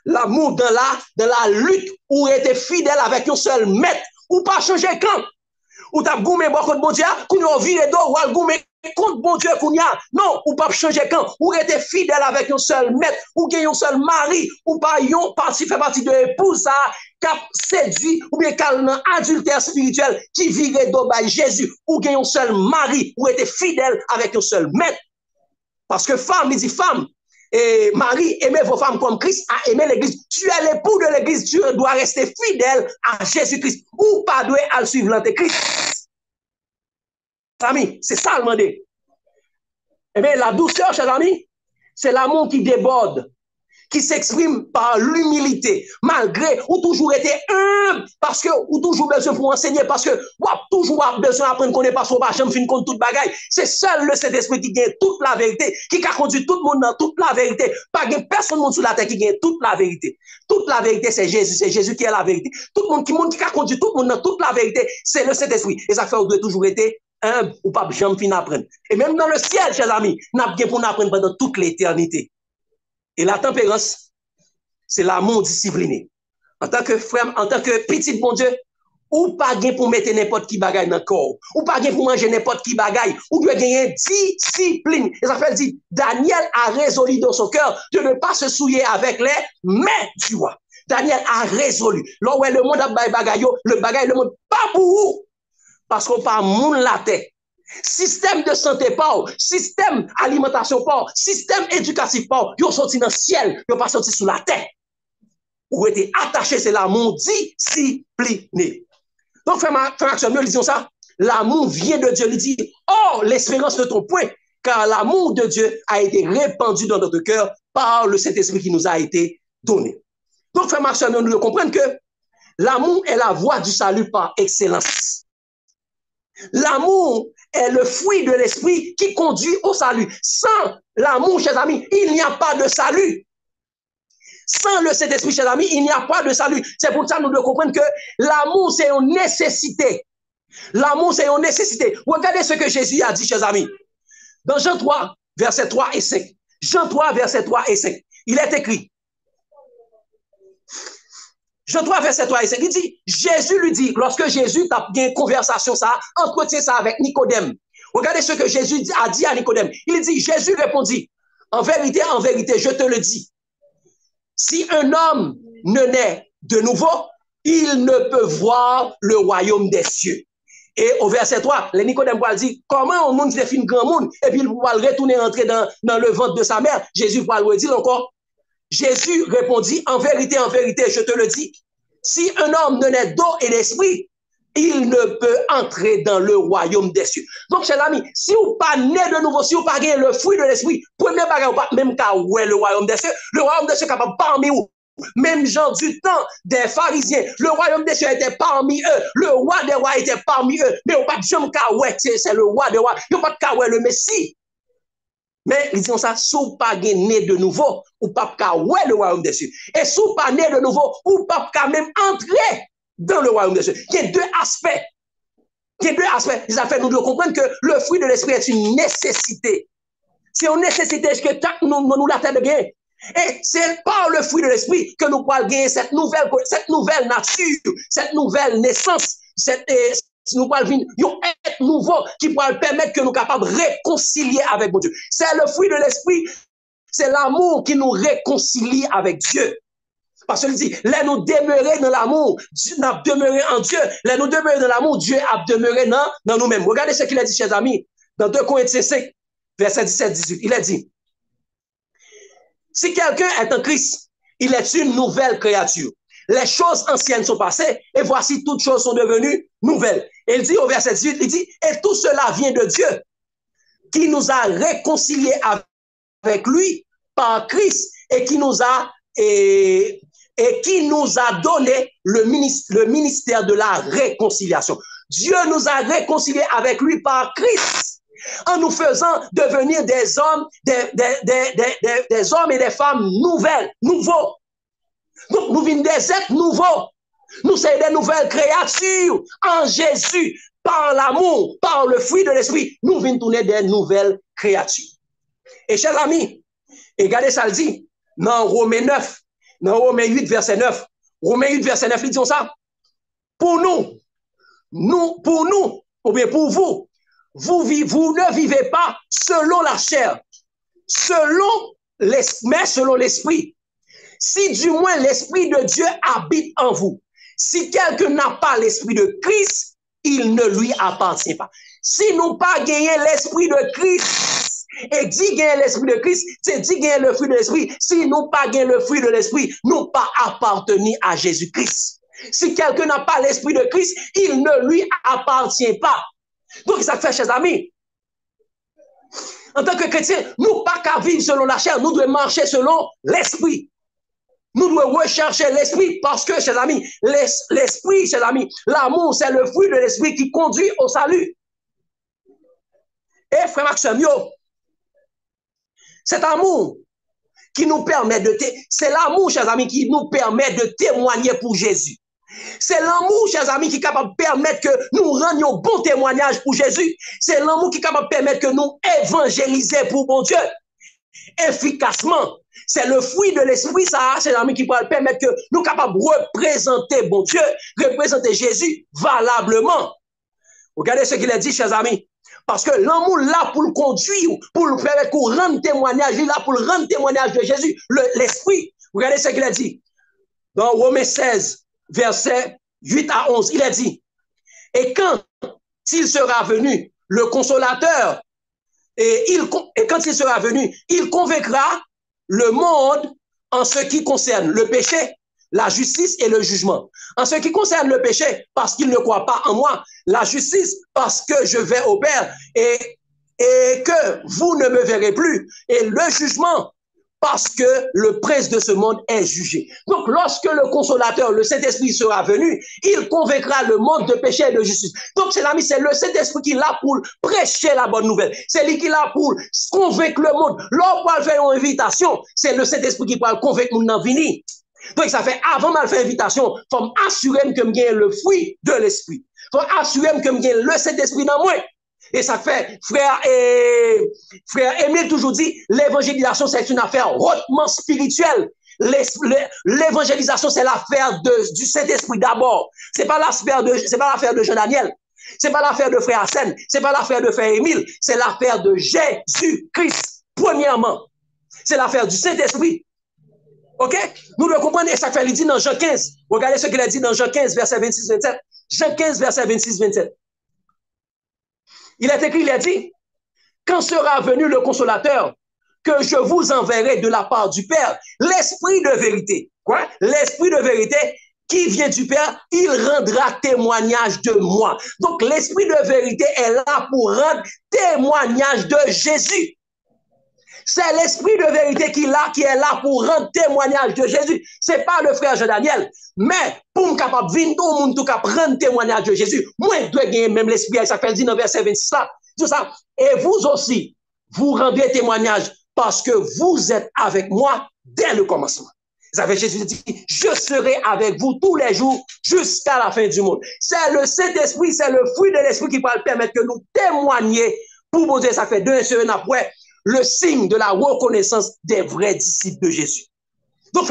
L'amour dans la lutte, où être fidèle avec un seul maître, ou pas changer camp. Ou t'as goumé beaucoup de bon Dieu, qu'on y a viré d'eau, ou al goumé contre bon Dieu qu'on y a. Non, ou pas changer camp, ou être fidèle avec un seul maître, ou gagner un seul mari, ou pas yon parti fait partie de épouse ça, cap séduit, ou bien qu'un adultère spirituel qui vire d'eau by Jésus, ou gagner un seul mari, ou être fidèle avec un seul maître. Parce que femme, il dit femme, et Marie, aimez vos femmes comme Christ a aimé l'église. Tu es l'époux de l'église, tu dois rester fidèle à Jésus-Christ, ou pas doit à suivre l'antéchrist. Amis, c'est ça le mandé. Eh bien, la douceur, chers amis, c'est l'amour qui déborde, qui s'exprime par l'humilité, malgré ou toujours été humble, parce que ou toujours besoin pour enseigner, parce que ou toujours besoin d'apprendre qu'on n'est pas sauvage, je me fin contre toute bagaille. C'est seul le Saint-Esprit qui gagne toute la vérité, qui a conduit tout le monde dans toute la vérité. Pas de personne sur la terre qui gagne toute la vérité. Toute la vérité, c'est Jésus qui est la vérité. Tout le monde qui a conduit tout le monde dans toute la vérité, c'est le Saint-Esprit. Et ça fait qu'on doit toujours être humble ou pas jamais fin apprendre. Et même dans le ciel, chers amis, nous avons bien pour apprendre pendant toute l'éternité. Et la tempérance, c'est l'amour discipliné. En tant que frère, en tant que petit bon Dieu, ou pas gain pour mettre n'importe qui bagaille dans le corps, ou pas gain pour manger n'importe qui bagaille, ou doit gagner discipline. Et ça fait dire, Daniel a résolu dans son cœur de ne pas se souiller avec les mains du roi. Daniel a résolu. Là où le monde a bagaille, le monde pas pour vous. Parce qu'on pas moun la tête. Système de santé pas, système alimentation pas, système éducatif pas, yo sorti dans le ciel, yo pas sorti sous la terre. Ou était attaché, c'est l'amour discipliné. Donc, frère Maxime, disons ça, l'amour vient de Dieu, il dit, oh, l'espérance de ton point, car l'amour de Dieu a été répandu dans notre cœur par le Saint-Esprit qui nous a été donné. Donc, frère Maxime, nous devons comprendre que l'amour est la voie du salut par excellence. L'amour est le fruit de l'esprit qui conduit au salut. Sans l'amour, chers amis, il n'y a pas de salut. Sans le Saint-Esprit, chers amis, il n'y a pas de salut. C'est pour ça que nous devons comprendre que l'amour, c'est une nécessité. L'amour, c'est une nécessité. Regardez ce que Jésus a dit, chers amis. Dans Jean 3, versets 3 et 5. Jean 3, versets 3 et 5. Il est écrit. Jean 3, verset 3 et 5, il dit, Jésus lui dit, lorsque Jésus a bien une conversation, ça, entretient ça avec Nicodème. Regardez ce que Jésus a dit à Nicodème. Il dit, Jésus répondit, en vérité, je te le dis, si un homme ne naît de nouveau, il ne peut voir le royaume des cieux. Et au verset 3, le Nicodème va dire, comment un monde définit grand monde, et puis il va retourner entrer dans le ventre de sa mère. Jésus va le dire encore. Jésus répondit, en vérité, je te le dis, si un homme ne naît d'eau et d'esprit, il ne peut entrer dans le royaume des cieux. Donc, chers amis, si vous pas né de nouveau, si vous pas gagné le fruit de l'esprit, premier bagage, même qu'à ouais le royaume des cieux est capable parmi vous. Même gens du temps des pharisiens, le royaume des cieux était parmi eux, le roi des rois était parmi eux, mais vous pas de jamais qu'à ouais, c'est le roi des rois, vous pas qu'à ouais le Messie. Mais ils disent ça, si vous pas né de nouveau, ou pas qu'à ouais le royaume des cieux. Et si vous pas né de nouveau, ou pas qu'à même entrer dans le royaume des cieux. Il y a deux aspects. Ça fait nous devons comprendre que le fruit de l'esprit est une nécessité. C'est une nécessité que nous l'attendons bien. Et c'est par le fruit de l'esprit que nous pouvons gagner cette nouvelle nature, cette nouvelle naissance, nous pouvons un être nouveau qui pourra permettre que nous soyons capables de réconcilier avec mon Dieu. C'est le fruit de l'esprit, c'est l'amour qui nous réconcilie avec Dieu. Parce qu'il dit, là nous demeurer dans l'amour, Dieu n'a demeuré en Dieu. Là nous demeurer dans l'amour, Dieu a demeuré dans nous-mêmes. Regardez ce qu'il a dit, chers amis, dans 2 Corinthiens 5, verset 17-18. Il a dit, si quelqu'un est en Christ, il est une nouvelle créature. Les choses anciennes sont passées et voici toutes choses sont devenues nouvelles. Et il dit au verset 18, il dit, et tout cela vient de Dieu qui nous a réconciliés avec lui par Christ et qui nous a donné le ministère de la réconciliation. Dieu nous a réconciliés avec lui par Christ en nous faisant devenir des hommes et des femmes nouveaux. Donc, nous venons des êtres nouveaux. Nous sommes des nouvelles créatures en Jésus. Par l'amour, par le fruit de l'esprit, nous venons tourner des nouvelles créatures. Et chers amis, regardez ça le dit dans Romains 9, dans Romains 8, verset 9. Romains 8, verset 9, ils disent ça. Pour nous, ou bien pour vous, vous ne vivez pas selon la chair, mais selon l'esprit. Si du moins l'esprit de Dieu habite en vous. Si quelqu'un n'a pas l'esprit de Christ, il ne lui appartient pas. Si nous pas gagné l'esprit de Christ, et dit gagner l'esprit de Christ, c'est dit gagner le fruit de l'esprit. Si nous pas gagné le fruit de l'esprit, nous pas appartenir à Jésus-Christ. Si quelqu'un n'a pas l'esprit de Christ, il ne lui appartient pas. Donc, ça fait, chers amis, en tant que chrétiens, nous pas qu'à vivre selon la chair, nous devons marcher selon l'esprit. Nous devons rechercher l'esprit parce que, chers amis, l'esprit, chers amis, l'amour, c'est le fruit de l'esprit qui conduit au salut. Et frère Maxime, cet amour qui nous permet c'est l'amour, chers amis, qui nous permet de témoigner pour Jésus. C'est l'amour, chers amis, qui est capable de permettre que nous rendions bon témoignage pour Jésus. C'est l'amour qui est capable de permettre que nous évangélisions pour bon Dieu. efficacement. C'est le fruit de l'esprit, ça, c'est l'ami qui peut permettre que nous capables de représenter bon Dieu, représenter Jésus valablement. Regardez ce qu'il a dit, chers amis. Parce que l'amour là pour le conduire, pour le permettre qu'on rende témoignage, il est là pour le rendre témoignage de Jésus, l'esprit. Regardez ce qu'il a dit. Dans Romains 16, versets 8 à 11, il a dit, et quand il sera venu, le consolateur, et quand il sera venu, il convaincra le monde en ce qui concerne le péché, la justice et le jugement. En ce qui concerne le péché, parce qu'il ne croit pas en moi, la justice, parce que je vais au Père et que vous ne me verrez plus, et le jugement, parce que le prince de ce monde est jugé. Donc, lorsque le consolateur, le Saint-Esprit sera venu, il convaincra le monde de péché et de justice. Donc, c'est l'ami, c'est le Saint-Esprit qui est là pour prêcher la bonne nouvelle. C'est lui qui est là pour convaincre le monde. Lorsqu'on fait une invitation, c'est le Saint-Esprit qui va convaincre le monde d'en venir. Donc, ça fait avant de faire invitation, il faut m'assurer que j'ai le fruit de l'esprit. Il faut assurer que j'ai le Saint-Esprit dans moi. Et ça fait, frère Émile toujours dit, l'évangélisation, c'est une affaire hautement spirituelle. L'évangélisation, c'est l'affaire du Saint-Esprit d'abord. C'est pas l'affaire de Jean-Daniel. C'est pas l'affaire de frère Hassen. C'est pas l'affaire de frère Émile. C'est l'affaire de Jésus-Christ. Premièrement, c'est l'affaire du Saint-Esprit. OK? Nous devons comprendre, et ça fait, il dit dans Jean 15. Regardez ce qu'il a dit dans Jean 15, verset 26-27. Jean 15, verset 26-27. Il est écrit, il a dit, quand sera venu le consolateur, que je vous enverrai de la part du Père, l'esprit de vérité. Quoi? L'esprit de vérité qui vient du Père, il rendra témoignage de moi. Donc, l'esprit de vérité est là pour rendre témoignage de Jésus. C'est l'esprit de vérité qui est là pour rendre témoignage de Jésus. C'est pas le frère Jean-Daniel. Mais pour me capable venir tout le monde tout capable rendre témoignage de Jésus, moi je dois gagner même l'esprit. Ça fait dire dans verset 26 là. Tout ça. Et vous aussi, vous rendez témoignage parce que vous êtes avec moi dès le commencement. Ça fait Jésus dit, je serai avec vous tous les jours jusqu'à la fin du monde. C'est le Saint-Esprit, c'est le fruit de l'Esprit qui va permettre que nous témoignions pour vous dire, ça fait 2 semaines après, le signe de la reconnaissance des vrais disciples de Jésus. Donc,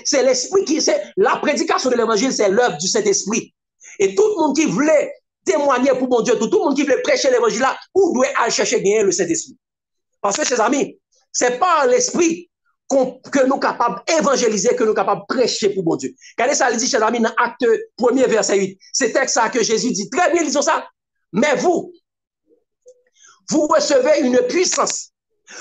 c'est l'esprit c'est la prédication de l'évangile, c'est l'œuvre du Saint-Esprit. Et tout le monde qui voulait témoigner pour mon Dieu, tout le monde qui voulait prêcher l'évangile là, où doit aller chercher gagner le Saint-Esprit? Parce que, chers amis, c'est pas l'esprit que nous sommes capables d'évangéliser, que nous sommes capables de prêcher pour mon Dieu. Regardez ça, il dit, chers amis, dans Acte 1er, verset 8. C'est texte ça que Jésus dit. Très bien, lisons ça. Mais vous recevez une puissance.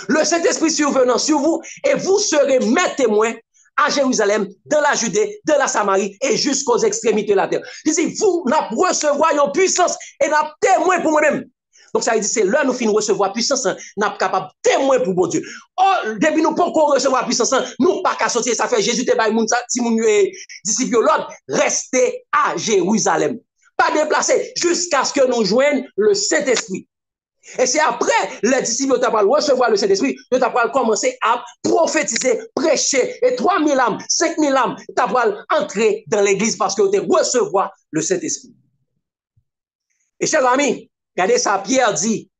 Le Saint-Esprit survenant sur vous, et vous serez mes témoins à Jérusalem, dans la Judée, dans la Samarie et jusqu'aux extrémités de la terre. Il dit, vous recevoir une puissance et n'a témoin pour moi-même. Donc ça veut dire, c'est là nous finissons recevoir puissance, n'a pas capable témoin pour bon Dieu. Oh, depuis nous pas encore recevoir puissance, nous pas qu'à sortir, ça fait Jésus te bail moun si moun disciple l'ordre, restez à Jérusalem. Pas déplacer jusqu'à ce que nous joignions le Saint-Esprit. Et c'est après, les disciples ont recevoir le Saint-Esprit, ils ont commencé à prophétiser, prêcher, et 3000 âmes, 5000 âmes, ils ont entrer dans l'église parce qu'ils ont recevoir le Saint-Esprit. Et chers amis, regardez ça, Pierre dit,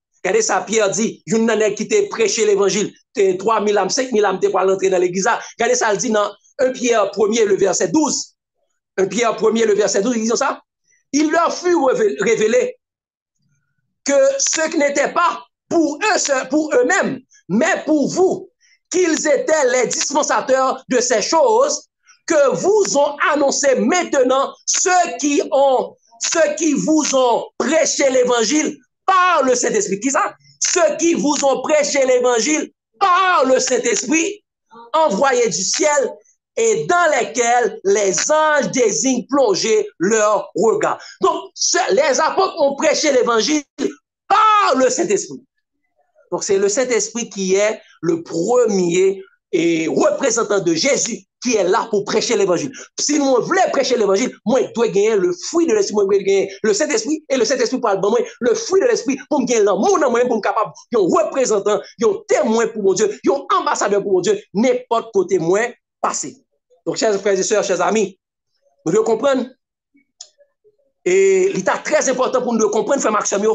une nana qui t'a prêché l'évangile, 3000 âmes, 5000 âmes, t'es pas l'entrer dans l'église. Regardez ça, elle dit dans 1 Pierre 1er, le verset 12. 1 Pierre 1er, le verset 12, ils disent ça. Il leur fut révélé que ce qui n'était pas pour eux-mêmes, mais pour vous, qu'ils étaient les dispensateurs de ces choses que vous ont annoncé maintenant ceux qui vous ont prêché l'évangile par le Saint-Esprit. Qui ça? Ceux qui vous ont prêché l'évangile par le Saint-Esprit envoyé du ciel et dans lesquels les anges désignent plonger leur regard. Donc, les apôtres ont prêché l'évangile par le Saint-Esprit. Donc, c'est le Saint-Esprit qui est le premier représentant de Jésus qui est là pour prêcher l'évangile. Si nous voulons prêcher l'évangile, moi, je dois gagner le fruit de l'esprit, moi, je dois gagner le Saint-Esprit, et le Saint-Esprit parle de moi, le fruit de l'esprit, pour me gagner l'amour dans moi, pour me capable, un représentant, un témoin pour mon Dieu, un ambassadeur pour mon Dieu, n'importe côté moi, passé. Donc, chers frères et sœurs, chers amis, nous devons comprendre, et l'état très important pour nous de comprendre, frère Maxime,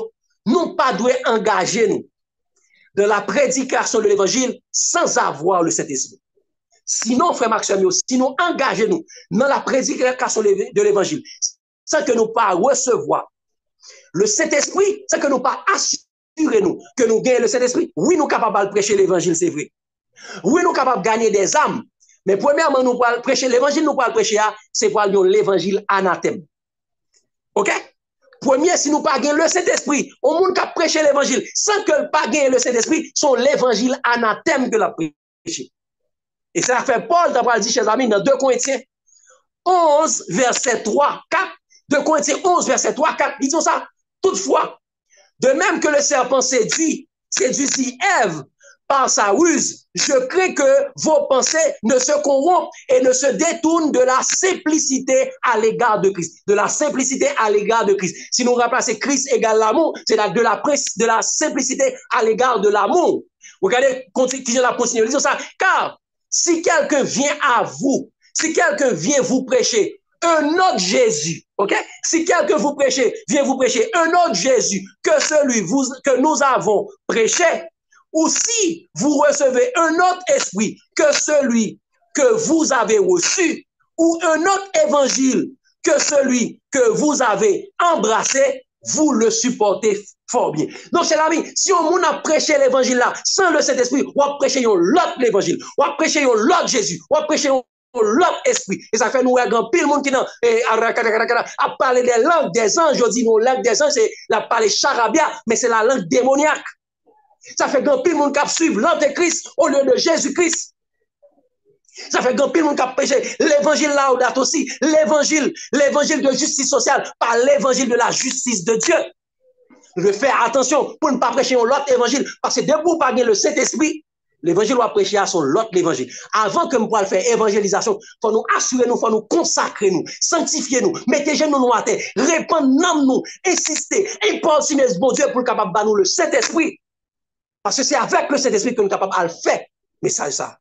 nous pas doit engager nous de la prédication de l'évangile sans avoir le Saint-Esprit. Sinon, frère Maxime, sinon engagez-nous dans la prédication de l'évangile sans que nous pas recevoir le Saint-Esprit, sans que nous pas assurer nous que nous gagnons le Saint-Esprit. Oui, nous sommes capables de prêcher l'évangile, c'est vrai. Oui, nous sommes capables de gagner des âmes. Mais premièrement, nous pouvons prêcher l'évangile, nous pouvons prêcher, c'est pour l'évangile anathème. OK? Premier, si nous pas gagner le Saint-Esprit, au monde qui a prêché l'évangile, sans que le pas gagner le Saint-Esprit, sont l'évangile anathème que l'a prêché. Et ça fait Paul d'avoir dit, chers amis, dans 2 Corinthiens 11, verset 3, 4, 2 Corinthiens 11, verset 3, 4, ils disent ça. Toutefois, de même que le serpent séduisit Ève par sa ruse, je crains que vos pensées ne se corrompent et ne se détournent de la simplicité à l'égard de Christ. De la simplicité à l'égard de Christ. Si nous remplaçons Christ égale l'amour, c'est de la simplicité à l'égard de l'amour. Regardez, continuez la continuer, disons ça. Car si quelqu'un vient à vous, si quelqu'un vient vous prêcher un autre Jésus, ok? Si quelqu'un vient vous prêcher un autre Jésus que celui que nous avons prêché, ou si vous recevez un autre esprit que celui que vous avez reçu, ou un autre évangile que celui que vous avez embrassé, vous le supportez fort bien. Donc, chers amis, si on a prêché l'évangile là, sans le Saint-Esprit, on a prêché l'autre l'évangile, on a prêché l'autre Jésus, on a prêché l'autre esprit. Et ça fait nous grand pile monde qui a parlé des langues des anges. Je dis nos langues des anges, c'est la parler charabia, mais c'est la langue démoniaque. Ça fait grand pile monde qui suit l'antéchrist au lieu de Jésus-Christ. Ça fait grand pile monde qui prêché l'évangile laudat aussi, l'évangile de justice sociale, par l'évangile de la justice de Dieu. Je fais attention pour ne pas prêcher l'autre évangile, parce que debout pas le Saint-Esprit, l'évangile doit prêcher à son l'autre l'évangile. Avant que nous puissions faire évangélisation, il faut nous assurer, il faut nous consacrer, nous, sanctifier nous, mettre genoux à terre, répandre nous, insister, importuner bon Dieu pour capable de nous le Saint-Esprit. Parce que c'est avec le Saint-Esprit que nous sommes capables de le faire. Message ça.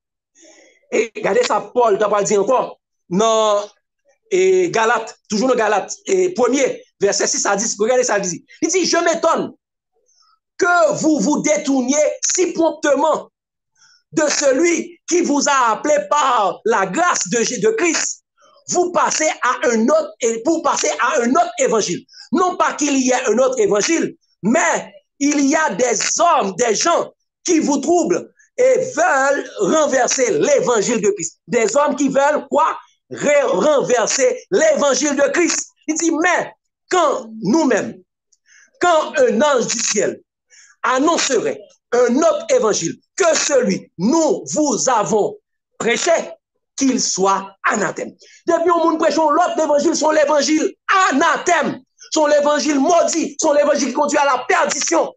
Et regardez ça, Paul t'a dit encore, dans Galates, toujours dans Galates, et premier, verset 6 à 10, regardez ça, il dit, je m'étonne que vous vous détourniez si promptement de celui qui vous a appelé par la grâce de Christ, vous passez à un autre, et pour passer à un autre évangile. Non pas qu'il y ait un autre évangile, mais il y a des hommes, des gens qui vous troublent et veulent renverser l'évangile de Christ. Des hommes qui veulent quoi? Renverser l'évangile de Christ. Il dit, mais quand nous-mêmes, quand un ange du ciel annoncerait un autre évangile que celui nous vous avons prêché, qu'il soit anathème. Depuis au monde prêchons l'autre évangile, sont l'évangile anathème, sont l'évangile maudit, sont l'évangile qui conduit à la perdition.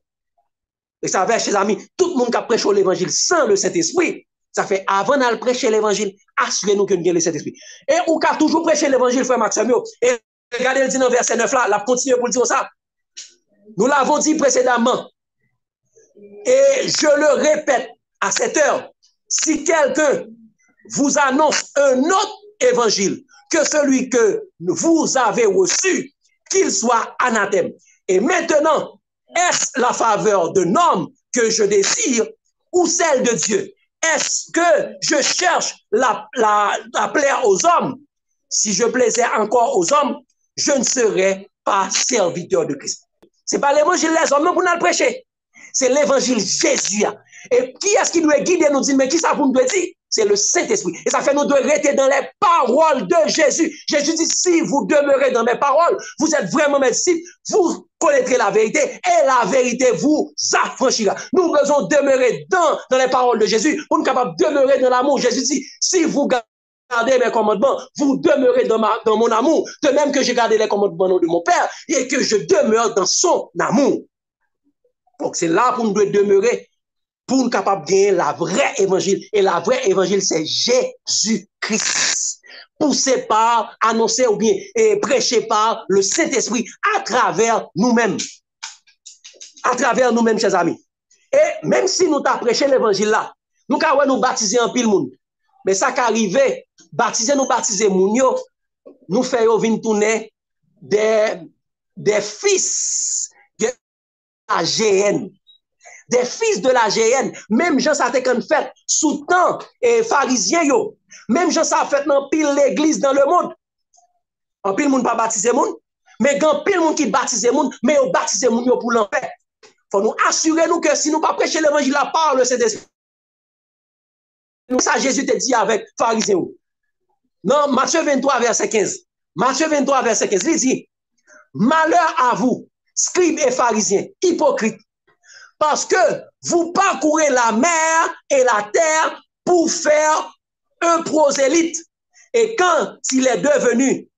Et ça fait, chers amis, tout le monde qui a prêché l'évangile sans le Saint-Esprit, ça fait avant de prêcher l'évangile, assurez-nous que nous avons le Saint-Esprit. Et on a toujours prêché l'évangile, frère Maxime, et regardez le dit dans verset 9 là, la continue pour dire ça. Nous l'avons dit précédemment. Et je le répète à cette heure, si quelqu'un vous annonce un autre évangile que celui que vous avez reçu, qu'il soit anathème. Et maintenant, est-ce la faveur d'un homme que je désire ou celle de Dieu? Est-ce que je cherche la plaire aux hommes? Si je plaisais encore aux hommes, je ne serais pas serviteur de Christ. Ce n'est pas l'évangile des hommes, non, pour nous le prêcher. C'est l'évangile Jésus. Et qui est-ce qui nous est guidé, nous dit, mais qui ça vous nous dire? C'est le Saint-Esprit. Et ça fait nous de rester dans les paroles de Jésus. Jésus dit, si vous demeurez dans mes paroles, vous êtes vraiment mes disciples, vous connaîtrez la vérité et la vérité vous affranchira. Nous devons demeurer dans les paroles de Jésus pour nous capables de demeurer dans l'amour. Jésus dit, si vous gardez mes commandements, vous demeurez dans mon amour, de même que j'ai gardé les commandements de mon Père et que je demeure dans son amour. Donc c'est là pour nous demeurer, pour nous capables de gagner la vraie évangile. Et la vraie évangile, c'est Jésus-Christ. Poussé par, annoncé ou bien prêché par le Saint-Esprit à travers nous-mêmes. À travers nous-mêmes, chers amis. Et même si nous t'avons prêché l'évangile là, nous avons nous baptiser en pile monde. Mais ça qui arrive, baptiser moun yo, nous faisons venir tourner des fils de AGN. des fils de la GN. Même gens ça te kon fait sous temps et pharisiens yo. Même gens ça fait dans pile l'église dans le monde. En pile monde pas baptiser monde, mais grand pile monde qui baptise monde, mais yo baptise monde yo pour l'enfer. Faut nous assurer nous que si nous pas prêcher l'évangile la parole c'est ça Jésus te dit avec pharisiens. Non, Matthieu 23 verset 15. Matthieu 23 verset 15, il dit malheur à vous, scribes et pharisiens, hypocrites, parce que vous parcourez la mer et la terre pour faire un prosélyte. Et quand il est devenu,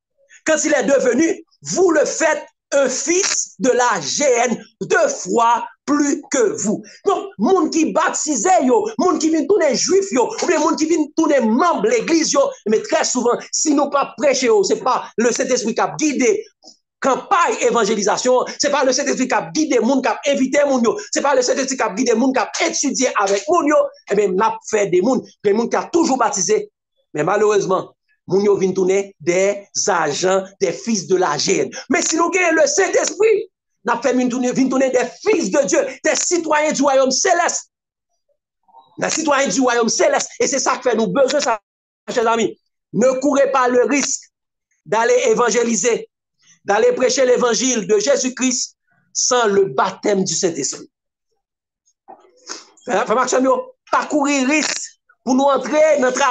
vous le faites un fils de la GN 2 fois plus que vous. Donc, moun qui baptisé yo, moun qui vient tourner juif yo, ou bien moun qui vient tourner membre l'église yo, mais très souvent, si nous pas prêcher yo, c'est pas le Saint-Esprit qui a guidé campagne évangélisation, c'est pas le Saint-Esprit qui a guidé moun qui a invité moun yo, c'est pas le Saint-Esprit qui a guidé moun qui a étudié avec moun yo, et bien, n'a fait des moun qui a toujours baptisé, mais malheureusement, moun yo vient tourner des agents, des fils de la GN. Mais si nous gagnons le Saint-Esprit, n'a fait vient tourner des fils de Dieu, des citoyens du royaume céleste. Des citoyens du royaume céleste. Et c'est ça que fait nous besoin, ça, chers amis. Ne courez pas le risque d'aller évangéliser, d'aller prêcher l'évangile de Jésus-Christ sans le baptême du Saint-Esprit. Pas courir risque pour nous entrer dans notre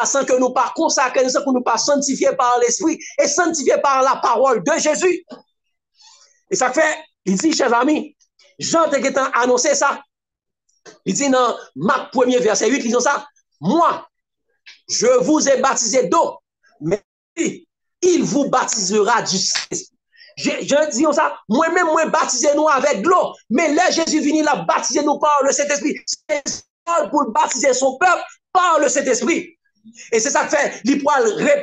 sans que nous pas consacrer, sans que nous pas sanctifier par l'Esprit et sanctifier par la parole de Jésus. Et ça fait, il dit, chers amis, Jean t'a annoncé ça. Il dit dans Marc 1er verset 8, il dit ça, moi, je vous ai baptisé d'eau, mais il vous baptisera du Saint-Esprit. Je dis ça, moi-même, moi, baptisez nous avec de l'eau, mais là, Jésus vient là, baptiser nous par le Saint-Esprit. C'est pour baptiser son peuple par le Saint-Esprit. Et c'est ça que fait,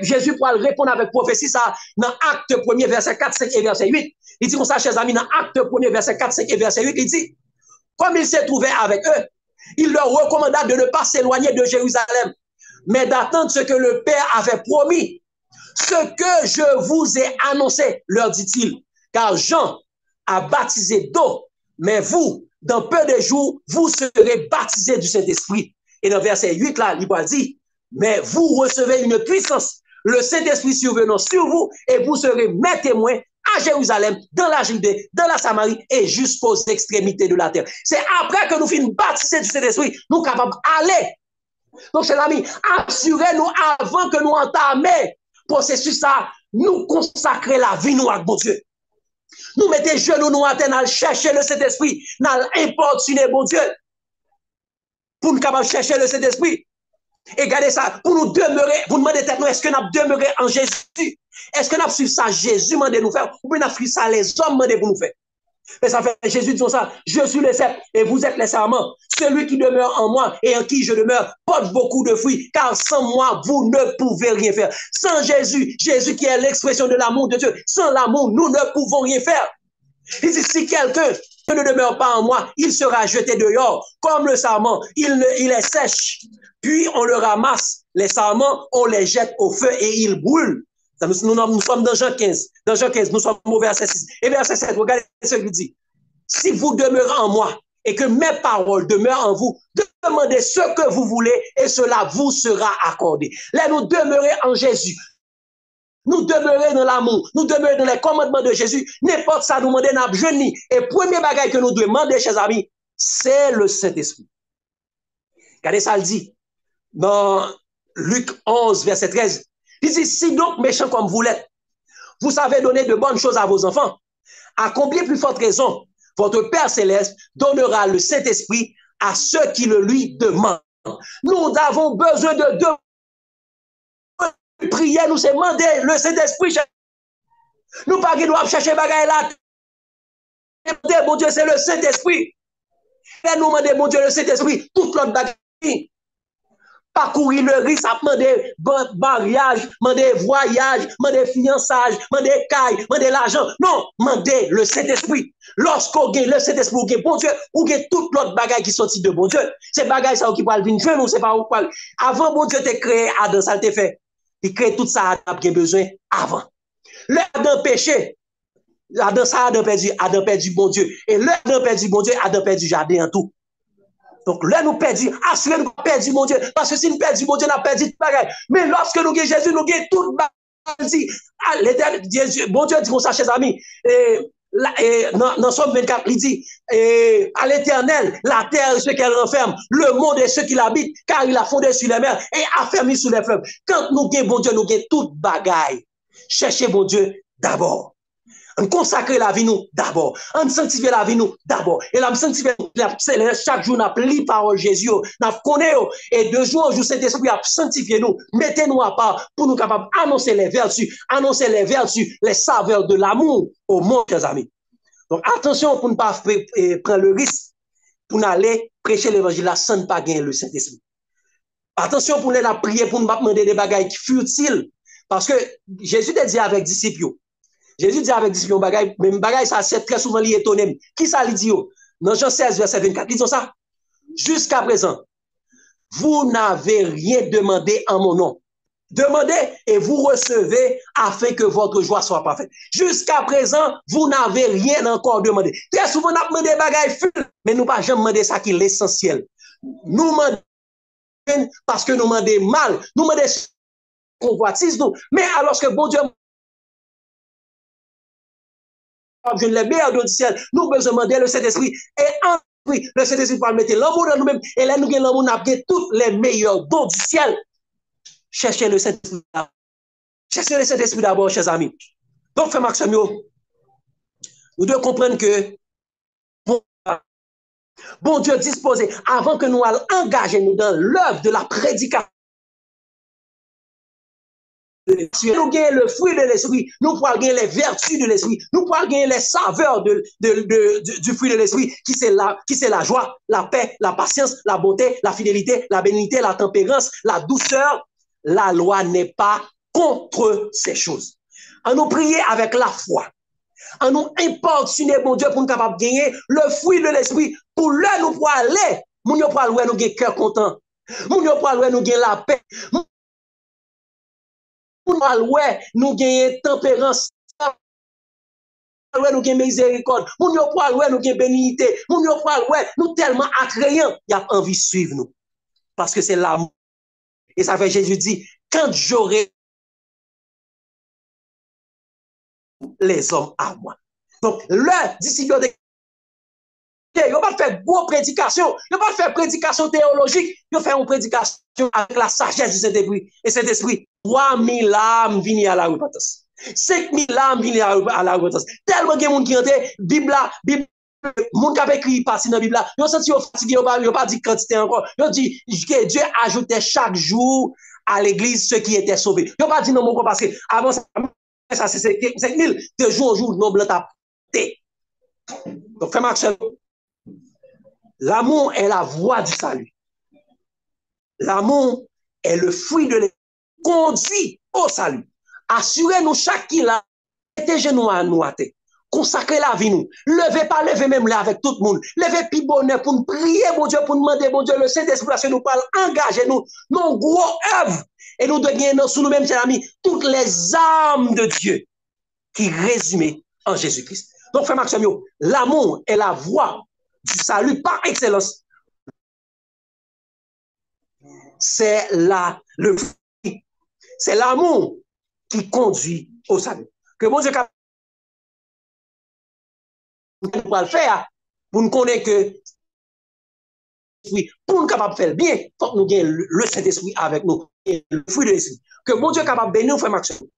Jésus pourra répondre avec prophétie, ça, dans Acte 1er, verset 4, 5 et verset 8. Il dit comme ça, chers amis, dans Acte 1er, verset 4, 5 et verset 8, il dit, comme il s'est trouvé avec eux, il leur recommanda de ne pas s'éloigner de Jérusalem, mais d'attendre ce que le Père avait promis. Ce que je vous ai annoncé, leur dit-il, car Jean a baptisé d'eau, mais vous, dans peu de jours, vous serez baptisés du Saint-Esprit. Et dans verset 8, là, il va dire, mais vous recevez une puissance, le Saint-Esprit survenant sur vous, et vous serez mes témoins à Jérusalem, dans la Judée, dans la Samarie, et jusqu'aux extrémités de la terre. C'est après que nous finissons baptiser du Saint-Esprit, nous sommes capables d'aller. Donc, chers amis, assurez-nous avant que nous entamions le processus, ça, nous consacrer la vie, nous, avec bon Dieu. Nous mettons genoux, nous, à terre, chercher le Saint-Esprit, nous importuner bon Dieu, pour nous capables de chercher le Saint-Esprit. Et regardez ça, pour nous demeurer, vous demandez peut-être, est-ce que nous demeuré en Jésus? Est-ce que nous suivi ça, Jésus m'a nous faire, ou bien nous suivi ça, les hommes m'ont pour nous faire? Mais ça fait, Jésus dit ça, je suis le cep et vous êtes les serments. Celui qui demeure en moi et en qui je demeure porte beaucoup de fruits, car sans moi, vous ne pouvez rien faire. Sans Jésus, Jésus qui est l'expression de l'amour de Dieu, sans l'amour, nous ne pouvons rien faire. Il dit, si quelqu'un ne demeure pas en moi, il sera jeté dehors, comme le sarment, il est sèche. Puis on le ramasse, les sarments, on les jette au feu et ils brûlent. Nous sommes dans Jean 15. Dans Jean 15, nous sommes au verset 6. Et verset 7, regardez ce qu'il dit. Si vous demeurez en moi et que mes paroles demeurent en vous, demandez ce que vous voulez et cela vous sera accordé. Là, nous demeurons en Jésus. Nous demeurons dans l'amour. Nous demeurons dans les commandements de Jésus. N'importe ça, nous demandons n'a jeuni. Et premier bagage que nous devons demander, chers amis, c'est le Saint-Esprit. Regardez ça, il dit dans Luc 11, verset 13. Il dit, si donc méchants comme vous l'êtes, vous savez donner de bonnes choses à vos enfants, à combien plus forte raison, votre Père Céleste donnera le Saint-Esprit à ceux qui le lui demandent. Nous avons besoin de prier, nous c'est demander le Saint-Esprit. Nous pas qui doivent chercher bagaille là. Mon Dieu, c'est le Saint-Esprit. Et nous demandons, mon Dieu, le Saint-Esprit, toute l'autre bagaille. Parcourir le risque, demander mariage, demander voyage, demander fiançage, demander caille, demander l'argent. Non, demander le Saint-Esprit. Lorsqu'on gagne le Saint-Esprit, ou gagne bon Dieu, ou gagne toute l'autre bagaille qui sortit de bon Dieu. C'est bagaille ça qui parle d'une fin, nous c'est pas où parle. Avant bon Dieu t'a créé Adam, ça t'a fait. Il crée tout ça, Adam a besoin avant. L'Adam péché. Adam perdu bon Dieu. Et là, Adam perdu bon Dieu, Adam perdu jardin en tout. Donc là, nous perdons, assurez-nous perdu mon Dieu. Parce que si nous perdons mon Dieu, nous avons perdu tout pareil. Mais lorsque nous avons Jésus, nous avons tout dit. L'éternel, bon Dieu dit comme ça, chers amis. Dans Somme 24, il dit à l'éternel, la terre et ce qu'elle renferme, le monde et ceux qui l'habitent, car il a fondé sur les mers et affermi sur les fleuves. Quand nous avons bon Dieu, nous avons toute bagaille. Cherchez bon Dieu d'abord. On consacre la vie nous d'abord. On sanctifie la vie nous d'abord. Et là, on sanctifie chaque jour, on applique parole Jésus, on connaît, et de jour en jour, cet esprit a sanctifié nous. Mettez-nous à part pour nous capables d'annoncer les vertus, les saveurs de l'amour au monde, chers amis. Donc, attention pour ne pas prendre le risque pour aller prêcher l'évangile là sans ne pas gagner le Saint-Esprit. Attention pour aller prier pour ne pas demander des bagailles futiles. Parce que Jésus t'a dit avec disciples, Jésus dit avec disciples, même bagaille, ça c'est très souvent lié étonné. Qui ça lui dit? Dans Jean 16, verset 24, ils disent ça. Jusqu'à présent, vous n'avez rien demandé en mon nom. Demandez et vous recevez afin que votre joie soit parfaite. Jusqu'à présent, vous n'avez rien encore demandé. Très souvent, on a demandé des bagailles, mais nous pas jamais demandé ça qui est l'essentiel. Nous demandons parce que nous demandons mal, nous demandons convoitise, nous. Mais alors que bon Dieu je ne l'ai meilleur du ciel, nous besoin demander le Saint-Esprit et en oui, le Saint-Esprit va mettre l'amour dans nous-mêmes et là nous avons l'amour, nous avons tous les meilleurs dons du ciel. Cherchez le Saint-Esprit d'abord. Cherchez le Saint-Esprit d'abord, chers amis. Donc, frère Maxime, nous devons comprendre que bon Dieu disposé avant que nous allions engager nous dans l'œuvre de la prédication. Nous gagnons le fruit de l'esprit, nous pourrons gagner les vertus de l'esprit, nous pourrons gagner les saveurs du fruit de l'esprit, qui c'est la joie, la paix, la patience, la bonté, la fidélité, la bénignité, la tempérance, la douceur. La loi n'est pas contre ces choses. En nous prier avec la foi, en nous importuner, bon Dieu, pour nous capables de gagner le fruit de l'esprit, pour là nous pour aller, nous pour aller nous gagner cœur content, nous pour aller nous gagner la paix, nous gagnons tempérance, nous gagnons miséricorde, nous gagnons bénignité, nous tellement attrayants, il y a envie de suivre nous. Parce que c'est l'amour. Et ça fait Jésus dit, quand j'aurai les hommes à moi. Donc, le disciple de il n'a pas fait gros prédication, il n'a pas fait prédication théologique, il a fait une prédication avec la sagesse du Saint-Esprit. Et cet esprit, 3000 âmes viennent à la repentance. 5000 âmes viennent à la repentance. Tellement de gens qui ont été, Bible, moun qui a écrit parti dans la Bible, ils ont senti fatigué, ils n'ont pas dit quantité encore. Ils ont dit que Dieu ajoutait chaque jour à l'église ceux qui étaient sauvés. Ils n'ont pas dit non, parce que avant ça, c'est 5000, de jour en jour, nombre t'a. Donc, fais Maxwell. L'amour est la voie du salut. L'amour est le fruit de l'esprit conduit au salut. Assurez-nous chaque qui l'a, mettez nous à nous à terre. Consacrez la vie nous. Levez pas, levez même là avec tout le monde. Levez puis bonheur pour nous prier, bon Dieu, pour nous demander, bon Dieu, le Saint-Esprit, parce que nous parlons, engagez-nous, nos gros œuvres. Et nous devons sous nous-mêmes, chers amis, toutes les âmes de Dieu qui résumées en Jésus-Christ. Donc, frère Maxime, l'amour est la voie du salut par excellence. C'est c'est l'amour qui conduit au salut. Que bon Dieu va le faire pour nous connaître que pour nous capable de faire le bien, il faut que nous ayons le Saint-Esprit avec nous, le fruit de l'esprit. Que bon Dieu est capable de bénir, frère Maxime.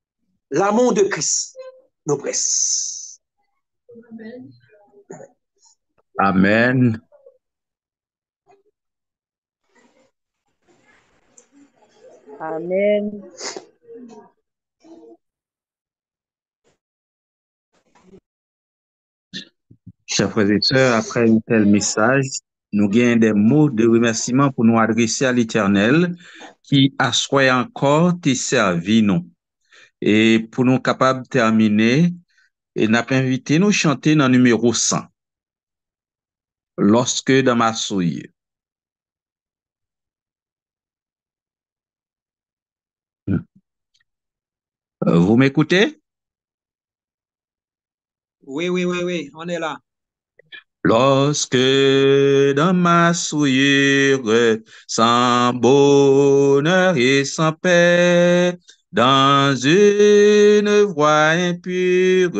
L'amour de Christ nous presse. Amen. Amen. Chers frères et sœurs, après un tel message, nous gagnons des mots de remerciement pour nous adresser à l'Éternel qui a soigné encore tes servi nous. Et pour nous capables de terminer, et n'a pas invité nous chanter dans le numéro 100. Lorsque dans ma souille. Vous m'écoutez? Oui, on est là. Lorsque dans ma souillure, sans bonheur et sans paix, dans une voie impure,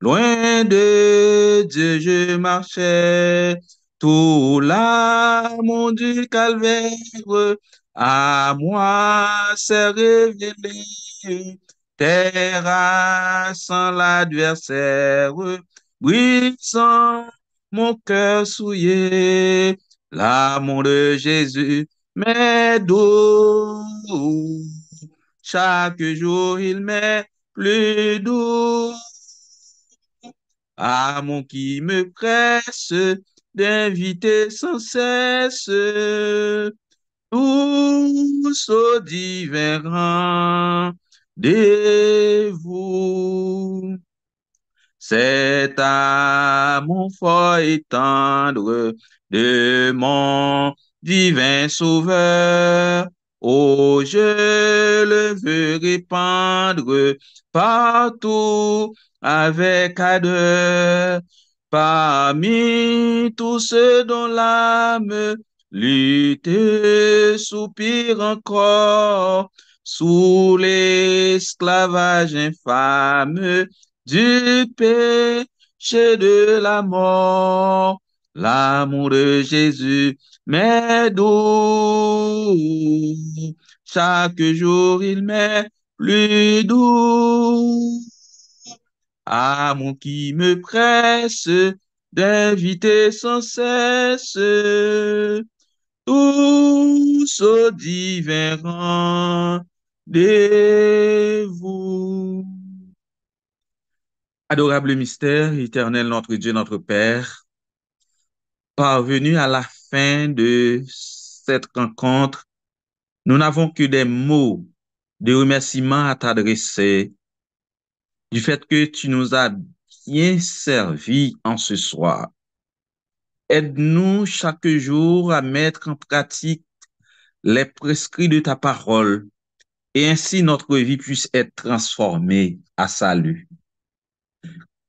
loin de Dieu je marchais, tout l'amour du calvaire à moi s'est révélé, terrassant l'adversaire, brisant mon cœur souillé, l'amour de Jésus m'est doux. Chaque jour, il m'est plus doux. Amour qui me presse d'inviter sans cesse tous au divin rendez-vous. C'est amour fort et tendre de mon divin Sauveur. Oh, je le veux répandre partout avec ardeur, parmi tous ceux dont l'âme lutte et soupire encore sous l'esclavage infâme du péché de la mort. L'amour de Jésus m'est doux. Chaque jour, il m'est plus doux. Amour qui me presse d'inviter sans cesse tous au divin rendez-vous. Adorable mystère, éternel notre Dieu, notre Père, parvenu à la fin de cette rencontre, nous n'avons que des mots de remerciement à t'adresser du fait que tu nous as bien servi en ce soir. Aide-nous chaque jour à mettre en pratique les prescrits de ta parole et ainsi notre vie puisse être transformée à salut.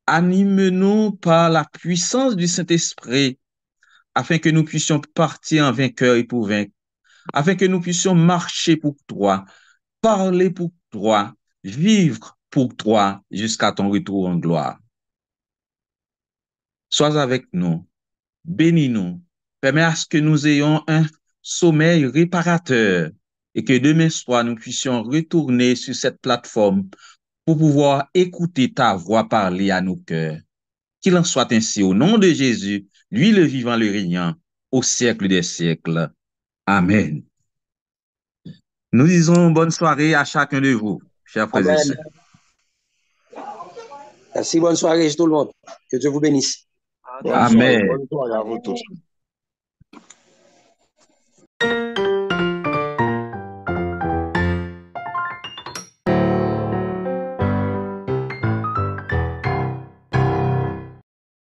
Anime-nous par la puissance du Saint-Esprit afin que nous puissions partir en vainqueur et pour vaincre, afin que nous puissions marcher pour toi, parler pour toi, vivre pour toi jusqu'à ton retour en gloire. Sois avec nous, bénis-nous, permets à ce que nous ayons un sommeil réparateur et que demain soir nous puissions retourner sur cette plateforme pour pouvoir écouter ta voix parler à nos cœurs. Qu'il en soit ainsi au nom de Jésus, lui le vivant, le régnant, au siècle des siècles. Amen. Nous disons bonne soirée à chacun de vous, chers frères et Amen. sœurs. Merci, bonne soirée tout le monde. Que Dieu vous bénisse. À Bonne soirée, Amen. bonne soirée à vous tous.